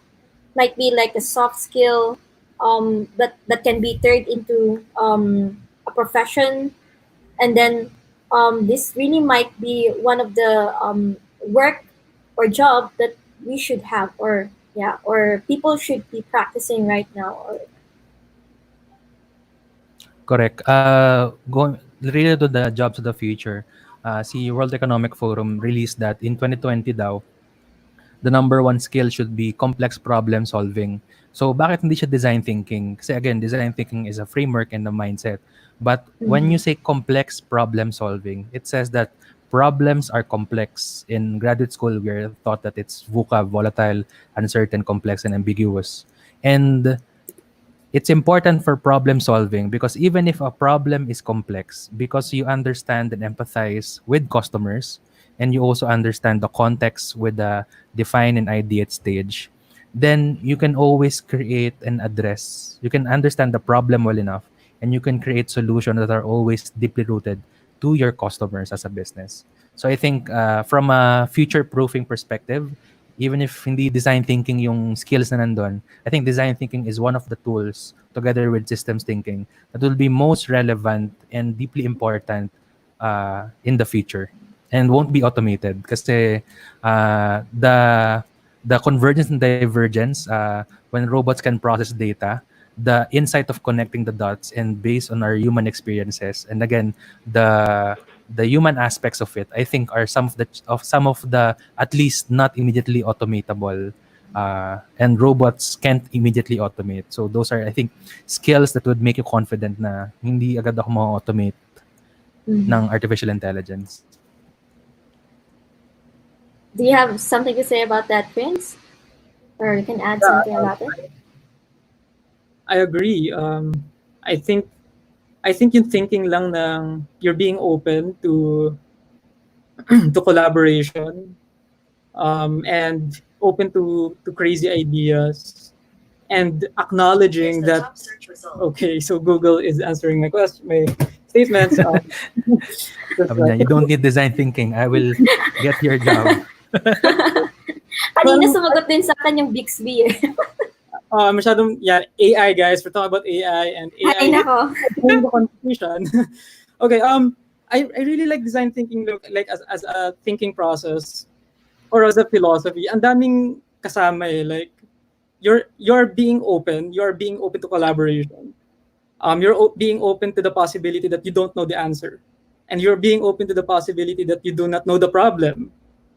Might be like a soft skill, that can be turned into a profession, and then this really might be one of the work or job that we should have, or yeah, or people should be practicing right now. Or Correct. Going related to the jobs of the future, see World Economic Forum released that in 2020 daw, the number one skill should be complex problem solving. So bakit hindi siya design thinking? Kasi again, design thinking is a framework and a mindset. But when you Mhm. say complex problem solving, it says that problems are complex. In graduate school, we're taught that it's VUCA, volatile, uncertain, complex, and ambiguous. And it's important for problem solving because even if a problem is complex, because you understand and empathize with customers, and you also understand the context with the define and ideate stage, then you can always create and address. You can understand the problem well enough, and you can create solutions that are always deeply rooted to your customers as a business. So I think from a future proofing perspective, even if hindi design thinking yung skills na nandun, I think design thinking is one of the tools together with systems thinking that will be most relevant and deeply important in the future and won't be automated kasi the convergence and divergence when robots can process data, the insight of connecting the dots and based on our human experiences, and again the human aspects of it, I think are some of the at least not immediately automatable, and robots can't immediately automate. So those are, I think, skills that would make you confident na hindi agad ako ma-automate Mhm. ng artificial intelligence. Do you have something to say about that, Prince? Or you can add something Yeah, about it? I agree. I think I think yung thinking lang ng you're being open to to collaboration, and open to crazy ideas, and acknowledging that okay, so Google is answering my question, my statements. Just Sabi niya, like, you don't need design thinking. I will get your job. Kanina well, sumagot din sa akin yung Bixby eh. masyadong, yeah, AI guys. We're talking about AI, and Ay, AI is nako. in the conversation. Okay, I really like design thinking, look, like as a thinking process or as a philosophy. Ang daming kasama eh, like you're being open to collaboration. Being open to the possibility that you don't know the answer, and you're being open to the possibility that you do not know the problem.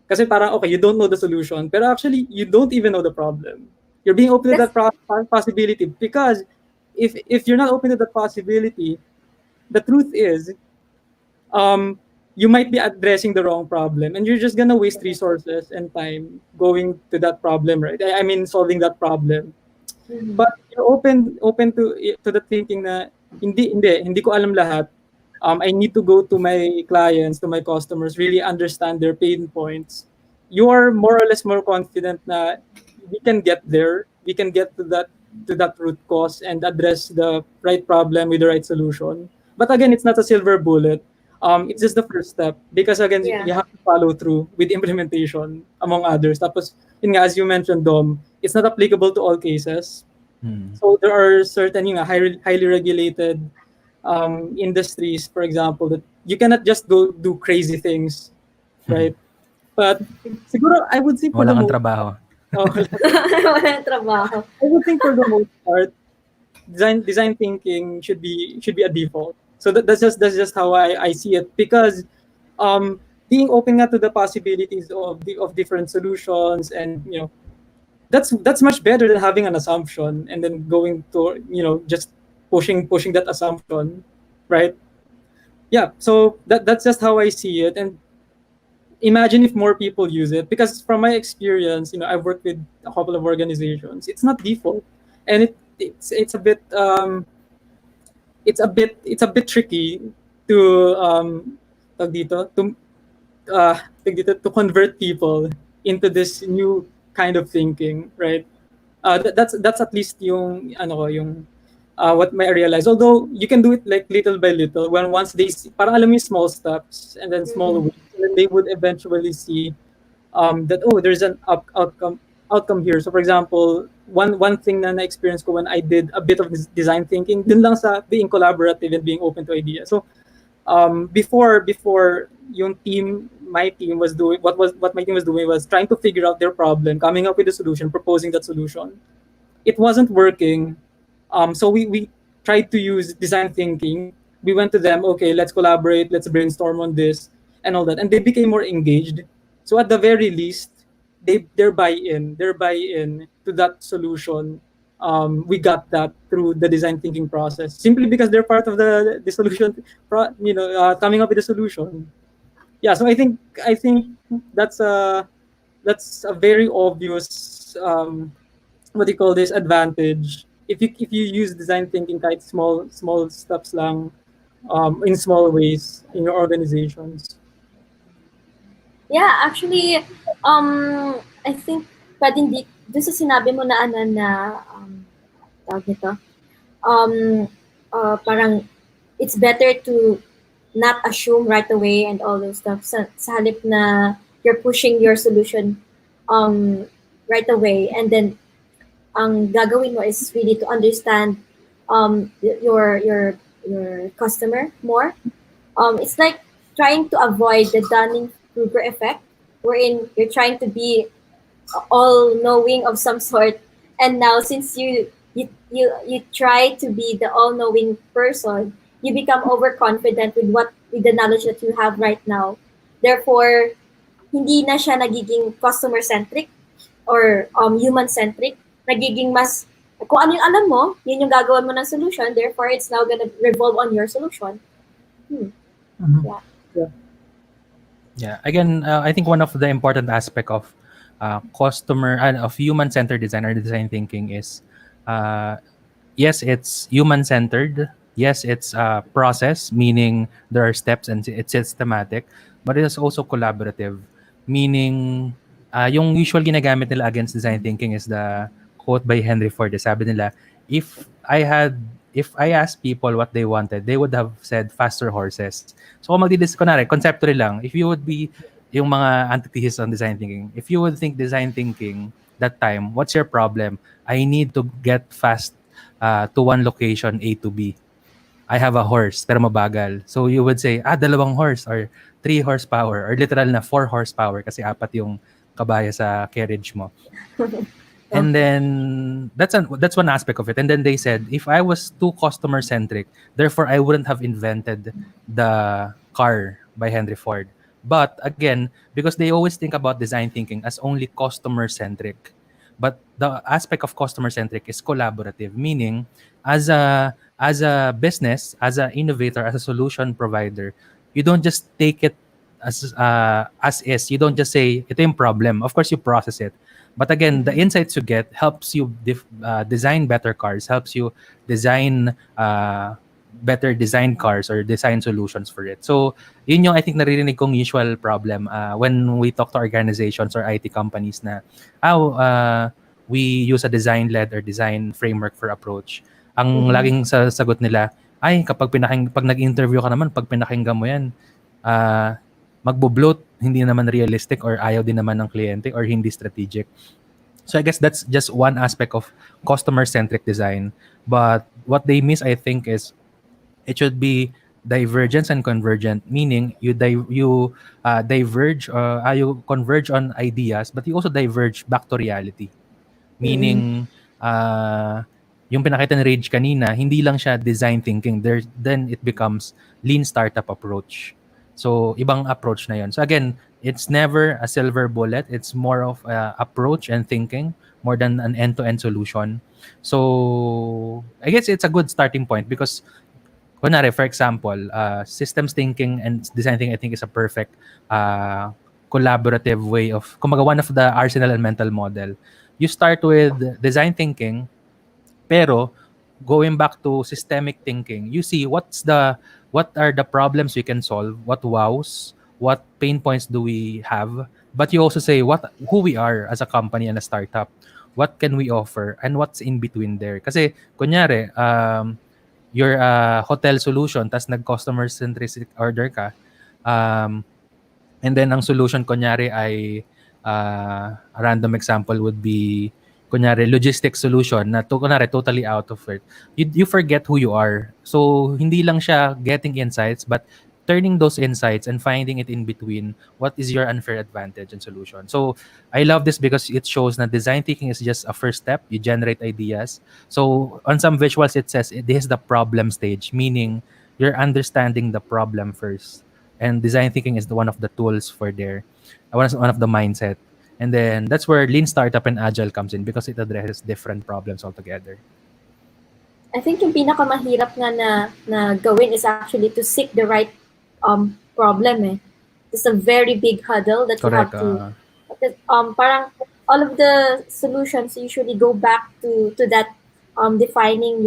Kasi parang, okay, you don't know the solution, pero actually, you don't even know the problem. You're being open to That's that possibility because if you're not open to that possibility, the truth is, you might be addressing the wrong problem, and you're just gonna waste resources and time going to that problem, right? I mean, solving that problem. mhm. But you're open to the thinking na hindi ko alam lahat. I need to go to my clients, to my customers, really understand their pain points. You are more or less more confident na we can get there. We can get to that root cause and address the right problem with the right solution. But again, it's not a silver bullet. It's just the first step because again Yeah. you have to follow through with implementation among others. Tapos yun nga, as you mentioned, Dom, it's not applicable to all cases. So there are certain highly regulated industries, for example, that you cannot just go do crazy things, right? But siguro I would say for Wala the kang most trabaho. oh, Walang trabaho. I would think for the most part, design thinking should be a default. So that's just how I see it because being open to the possibilities of different solutions, and that's much better than having an assumption and then going to just pushing that assumption, right? Yeah, so that's just how I see it. And imagine if more people use it, because from my experience, I've worked with a couple of organizations. It's not default, and it's a bit it's a bit tricky to tawag dito, tawag dito, to convert people into this new kind of thinking, right? That's at least yung yung what may I realize. Although you can do it like little by little, when once they see, parang alam mo yung small steps and then small wins, and then they would eventually see that, oh, there's an outcome here. So for example, one thing na na-experience ko when I did a bit of design thinking, dun lang sa being collaborative and being open to ideas. So before yung my team was doing, what my team was doing was trying to figure out their problem, coming up with a solution, proposing that solution. It wasn't working. So we tried to use design thinking. We went to them, okay, let's collaborate, let's brainstorm on this and all that. And they became more engaged. So at the very least, their buy-in to that solution, we got that through the design thinking process, simply because they're part of the solution, coming up with a solution. Yeah, so I think that's a very obvious what do you call this, advantage if you use design thinking kahit small steps lang, in small ways in your organizations. Yeah, actually, I think pwedeng doon sa sinabi mo na tawag nito, parang it's better to not assume right away and all those stuff. Sa halip na you're pushing your solution right away, and then ang gagawin mo is really to understand your customer more. It's like trying to avoid the Dunning-Kruger effect, wherein you're trying to be all-knowing of some sort, and now since you try to be the all-knowing person, you become overconfident with the knowledge that you have right now. Therefore, hindi na siya nagiging customer-centric or human-centric. Nagiging mas, kung ano yung alam mo, yun yung gagawin mo ng solution. Therefore, it's now gonna revolve on your solution. Yeah. Yeah. Again, I think one of the important aspect of of human-centered design or design thinking is, yes, it's human-centered. Yes, it's a process, meaning there are steps and it's systematic, but it is also collaborative, meaning yung usual ginagamit nila against design thinking is the quote by Henry Ford. Sabi nila, if I asked people what they wanted, they would have said faster horses. So kung kunwari, conceptually lang, if you would be yung mga antithesis on design thinking, if you would think design thinking that time, what's your problem? I need to get fast to one location, A to B. I have a horse, pero mabagal. So you would say, 2 horse or 3 horsepower or literal na 4 horsepower kasi 4 yung kabaya sa carriage mo. And then that's one aspect of it. And then they said, if I was too customer centric, therefore I wouldn't have invented the car by Henry Ford. But again, because they always think about design thinking as only customer centric, but the aspect of customer centric is collaborative, meaning as a business, as an innovator, as a solution provider, you don't just take it as is. You don't just say ito yung problem. Of course, you process it. But again, the insights you get helps you design better cars, helps you design better design cars or design solutions for it. So, yun yung I think naririnig kong usual problem when we talk to organizations or IT companies na we use a design-led or design framework for approach. Ang laging sagot nila, ay, pag nag-interview ka naman, pag pinakinggan mo yan, magbo-bloat, hindi naman realistic or ayaw din naman ng kliyente or hindi strategic. So I guess that's just one aspect of customer-centric design. But what they miss, I think, is it should be divergence and convergent, meaning you converge on ideas, but you also diverge back to reality. Mm-mm. Meaning, yung pinakita ni Rage kanina, hindi lang siya design thinking. Then it becomes lean startup approach. So, ibang approach na yun. So again, it's never a silver bullet. It's more of approach and thinking more than an end-to-end solution. So, I guess it's a good starting point because kunwari, for example, systems thinking and design thinking, I think, is a perfect collaborative way of, kumaga, one of the arsenal and mental model. You start with design thinking, pero going back to systemic thinking, you see what are the problems we can solve, what wows, what pain points do we have, but you also say who we are as a company and a startup, what can we offer, and what's in between there. Kasi kunyari, your hotel solution, tas nag-customer centric order ka, um, and then ang solution kunyari ay a random example would be kunyari logistics solution na kunyari totally out of it. You forget who you are. So hindi lang siya getting insights but turning those insights and finding it in between what is your unfair advantage and solution. So I love this because it shows that design thinking is just a first step. You generate ideas. So on some visuals it says this is the problem stage, meaning you're understanding the problem first. And design thinking is one of the tools for there. One of the mindset. And then that's where lean startup and agile comes in because it addresses different problems altogether. I think yung pinakamahirap nga na gawin is actually to seek the right problem eh. It's a very big hurdle that Correct. you have to because, parang all of the solutions usually go back to that defining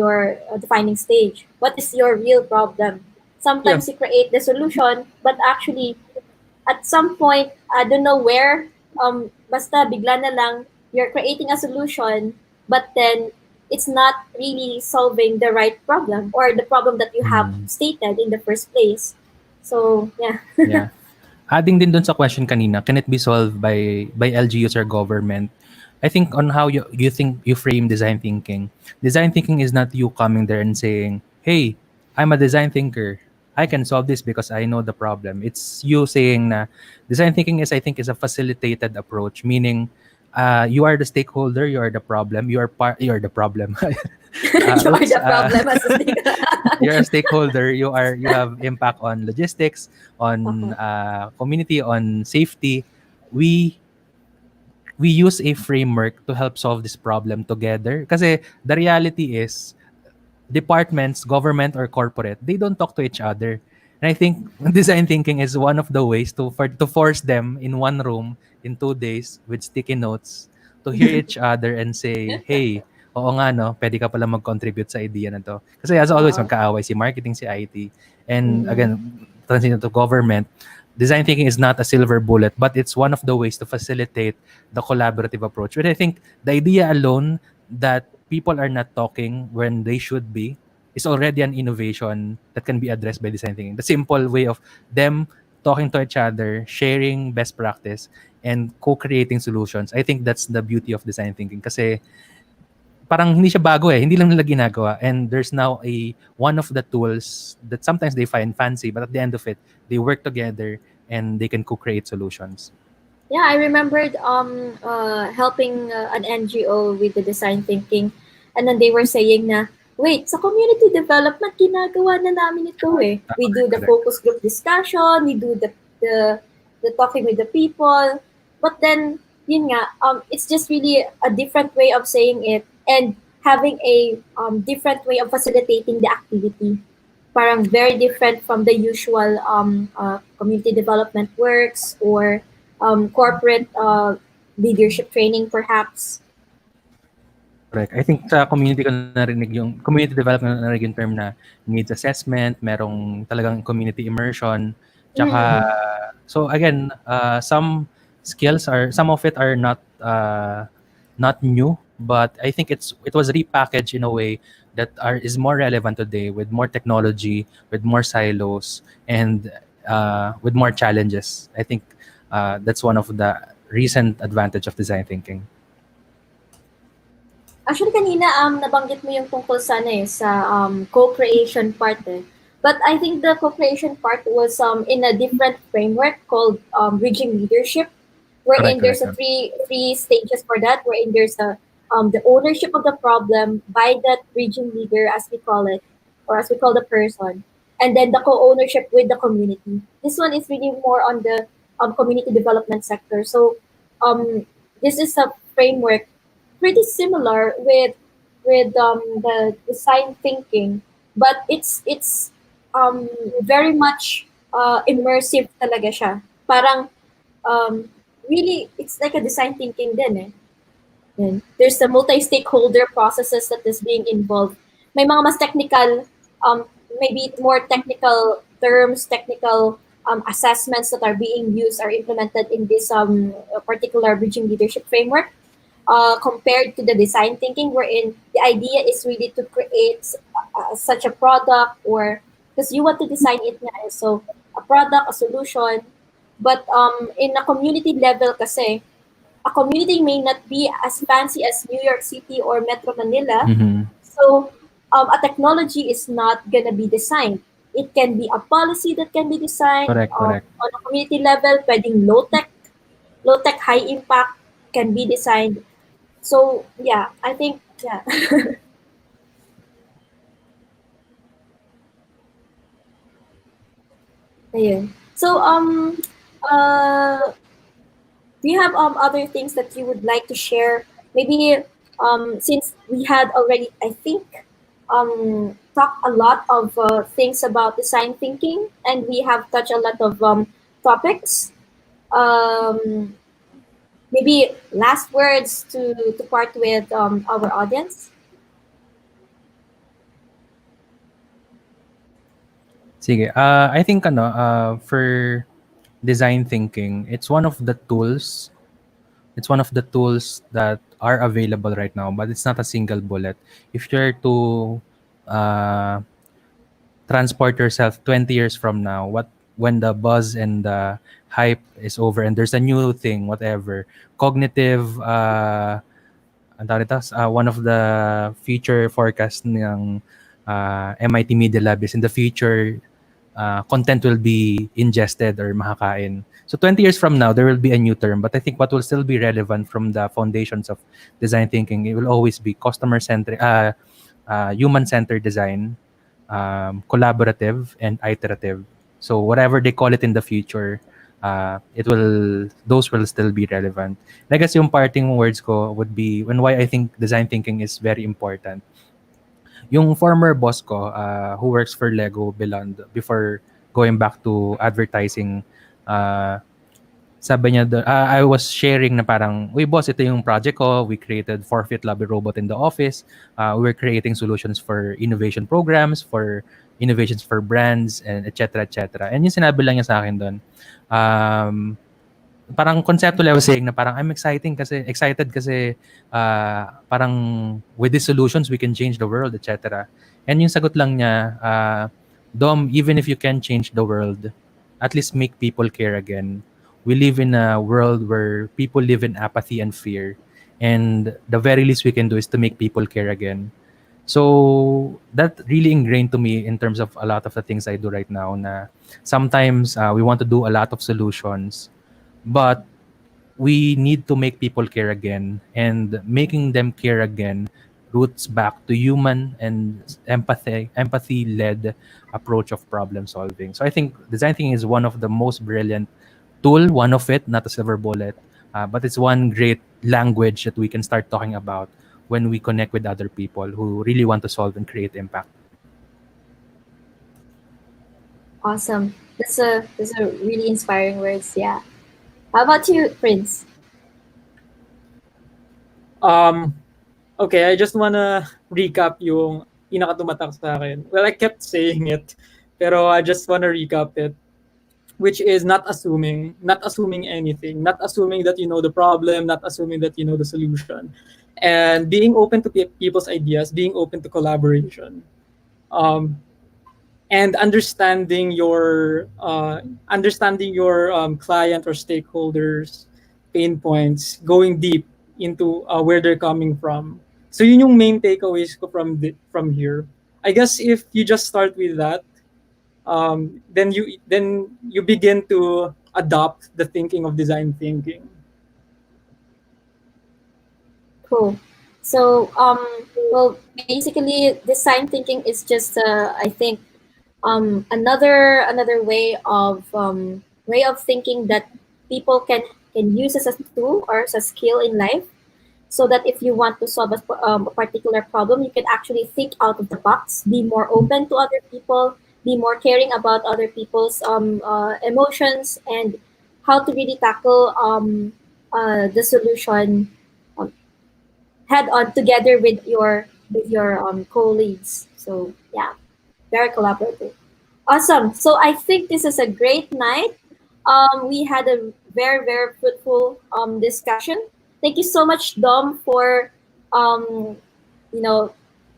stage. What is your real problem? Sometimes you create the solution, but actually at some point, I don't know where, basta bigla na lang, you're creating a solution, but then it's not really solving the right problem or the problem that you have stated in the first place. So, yeah. Yeah. Adding din dun sa question kanina, can it be solved by LGUs or government? I think on how you think you frame design thinking. Design thinking is not you coming there and saying, "Hey, I'm a design thinker. I can solve this because I know the problem." It's you saying na design thinking is, I think, is a facilitated approach, meaning you are the stakeholder, you are the problem, you are the problem. You are the problem as a You're a stakeholder, you have impact on logistics, on community, on safety. We use a framework to help solve this problem together. Kasi the reality is, departments, government or corporate, they don't talk to each other. And I think design thinking is one of the ways to force them in one room in 2 days with sticky notes to hear each other and say, "Hey, oo nga no, pwede ka pala mag-contribute sa idea na to." Kasi as always, magkaaway si marketing, si IT. And again, transition to government, design thinking is not a silver bullet, but it's one of the ways to facilitate the collaborative approach. But I think the idea alone that people are not talking when they should be is already an innovation that can be addressed by design thinking. The simple way of them talking to each other, sharing best practice, and co-creating solutions. I think that's the beauty of design thinking kasi parang hindi siya bago eh. Hindi lang nila ginagawa. And there's now one of the tools that sometimes they find fancy, but at the end of it, they work together and they can co-create solutions. Yeah, I remembered helping an NGO with the design thinking, and then they were saying na, wait, sa community development, ginagawa na namin ito eh. We do the focus group discussion, we do the talking with the people, but then, yun nga, it's just really a different way of saying it and having a different way of facilitating the activity. Parang very different from the usual community development works or corporate leadership training perhaps. Correct. I think sa community ko narinig yung community development na narinig yung term na needs assessment, merong talagang community immersion. Tsaka, so again, some of it are not new, but I think it was repackaged in a way that is more relevant today with more technology, with more silos, and with more challenges. I think that's one of the recent advantage of design thinking. Actually, kanina nabanggit mo yung tungkol sa ano eh, sa co-creation part eh. But I think the co-creation part was in a different framework called bridging leadership, Correct, wherein there's correct. a three stages for that, wherein there's the ownership of the problem by that bridging leader, as we call it, or as we call the person, and then the co-ownership with the community. This one is really more on the community development sector. So this is a framework pretty similar with the design thinking, but it's very much immersive talaga siya. Parang really it's like a design thinking din eh. Yan. There's the multi-stakeholder processes that is being involved. May mga mas technical, um, maybe more technical terms, technical assessments that are being used are implemented in this particular bridging leadership framework compared to the design thinking wherein the idea is really to create such a product or because you want to design it nga, eh. So a product, a solution, but in a community level kasi, a community may not be as fancy as New York City or Metro Manila. Mm-hmm. So a technology is not gonna be designed. It can be a policy that can be designed Correct, correct. on a community level, pwedeng low tech, high impact can be designed. So yeah, I think yeah. Ayun. So do you have other things that you would like to share? Maybe since we had already, I think, talked a lot of things about design thinking, and we have touched a lot of topics. Um, maybe last words to part with our audience. Sige. I think for design thinking, it's one of the tools. It's one of the tools that are available right now, but it's not a single bullet. If you're to uh, transport yourself 20 years from now, what when the buzz and the hype is over and there's a new thing, whatever, cognitive ang tawag nito, one of the future forecast ng MIT Media Lab is in the future, content will be ingested or makakain. So 20 years from now, there will be a new term. But I think what will still be relevant from the foundations of design thinking, it will always be customer-centric, human-centered design, collaborative, and iterative. So whatever they call it in the future, those will still be relevant. I guess yung parting words ko would be when why I think design thinking is very important. Yung former boss ko who works for Lego Beyond before going back to advertising, sabi niya I was sharing na parang, "Uy boss, ito yung project ko. We created 4-feet lobby robot in the office. We're creating solutions for innovation programs, for innovations for brands, and et cetera, et cetera." And yung sinabi lang niya sa akin doon, parang conceptually I was saying na parang I'm excited kasi parang with these solutions we can change the world, etc. And yung sagot lang niya, Dom, even if you can change the world, at least make people care again. We live in a world where people live in apathy and fear, and the very least we can do is to make people care again. So that really ingrained to me in terms of a lot of the things I do right now na sometimes we want to do a lot of solutions, but we need to make people care again, and making them care again roots back to human and empathy led approach of problem solving. So I think design thinking is one of the most brilliant tool, one of it, not a silver bullet, but it's one great language that we can start talking about when we connect with other people who really want to solve and create impact. Awesome. That's a really inspiring words. Yeah. How about you, Prince? Okay, I just wanna recap yung pinakatumatak sa akin. Well, I kept saying it, pero I just wanna recap it, which is not assuming anything, not assuming that you know the problem, not assuming that you know the solution, and being open to people's ideas, being open to collaboration. Um, and understanding your client or stakeholders pain points, going deep into where they're coming from. So yun yung main takeaways ko from here. I guess if you just start with that, then you begin to adopt the thinking of design thinking. Cool. So, well, basically, design thinking is just, I think, another way of thinking that people can use as a tool or as a skill in life, so that if you want to solve a particular problem, you can actually think out of the box, be more open to other people, be more caring about other people's emotions, and how to really tackle the solution um, head on together with your colleagues. So yeah, very collaborative. Awesome. So I think this is a great night. We had a very fruitful discussion. Thank you so much, Dom, for um, you know,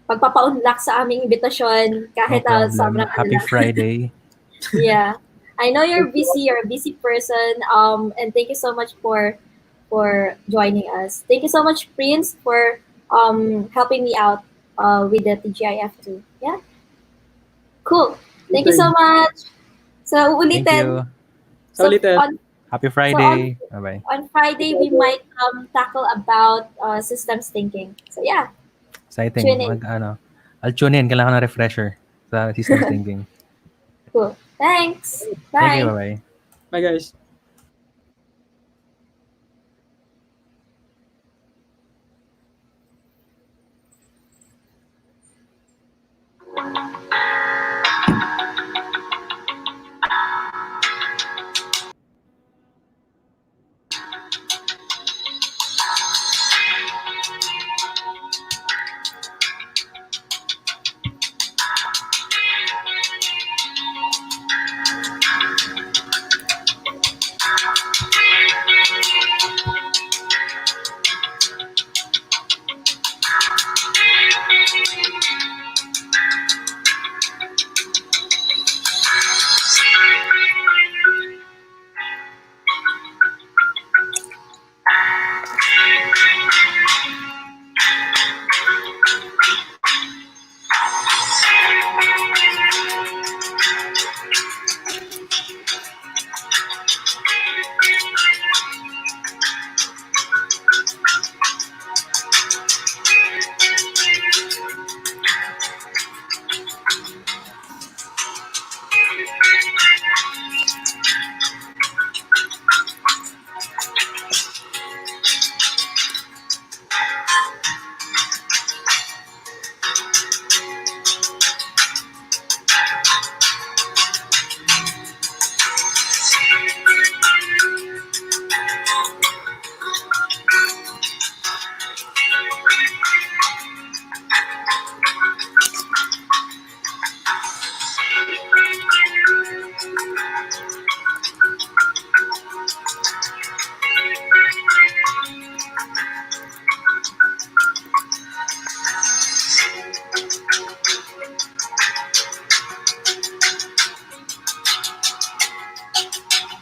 pagpapaunlak sa aming invitasyon No kahit problem. sobrang ano Happy lang. Friday. Yeah. I know you're busy, you're a busy person. And thank you so much for joining us. Thank you so much, Prince, for helping me out with the TGIF too. Yeah. Cool. Thank you so much. So Thank ulitin. you. So So ulitin. on Happy so on Friday. Bye-bye. on Friday we might tackle about systems thinking. So yeah, Exciting. tune in. I'll tune in. Kailangan ng refresher sa systems thinking. Cool. Thanks. Thank you. Bye. Bye-bye. Bye guys.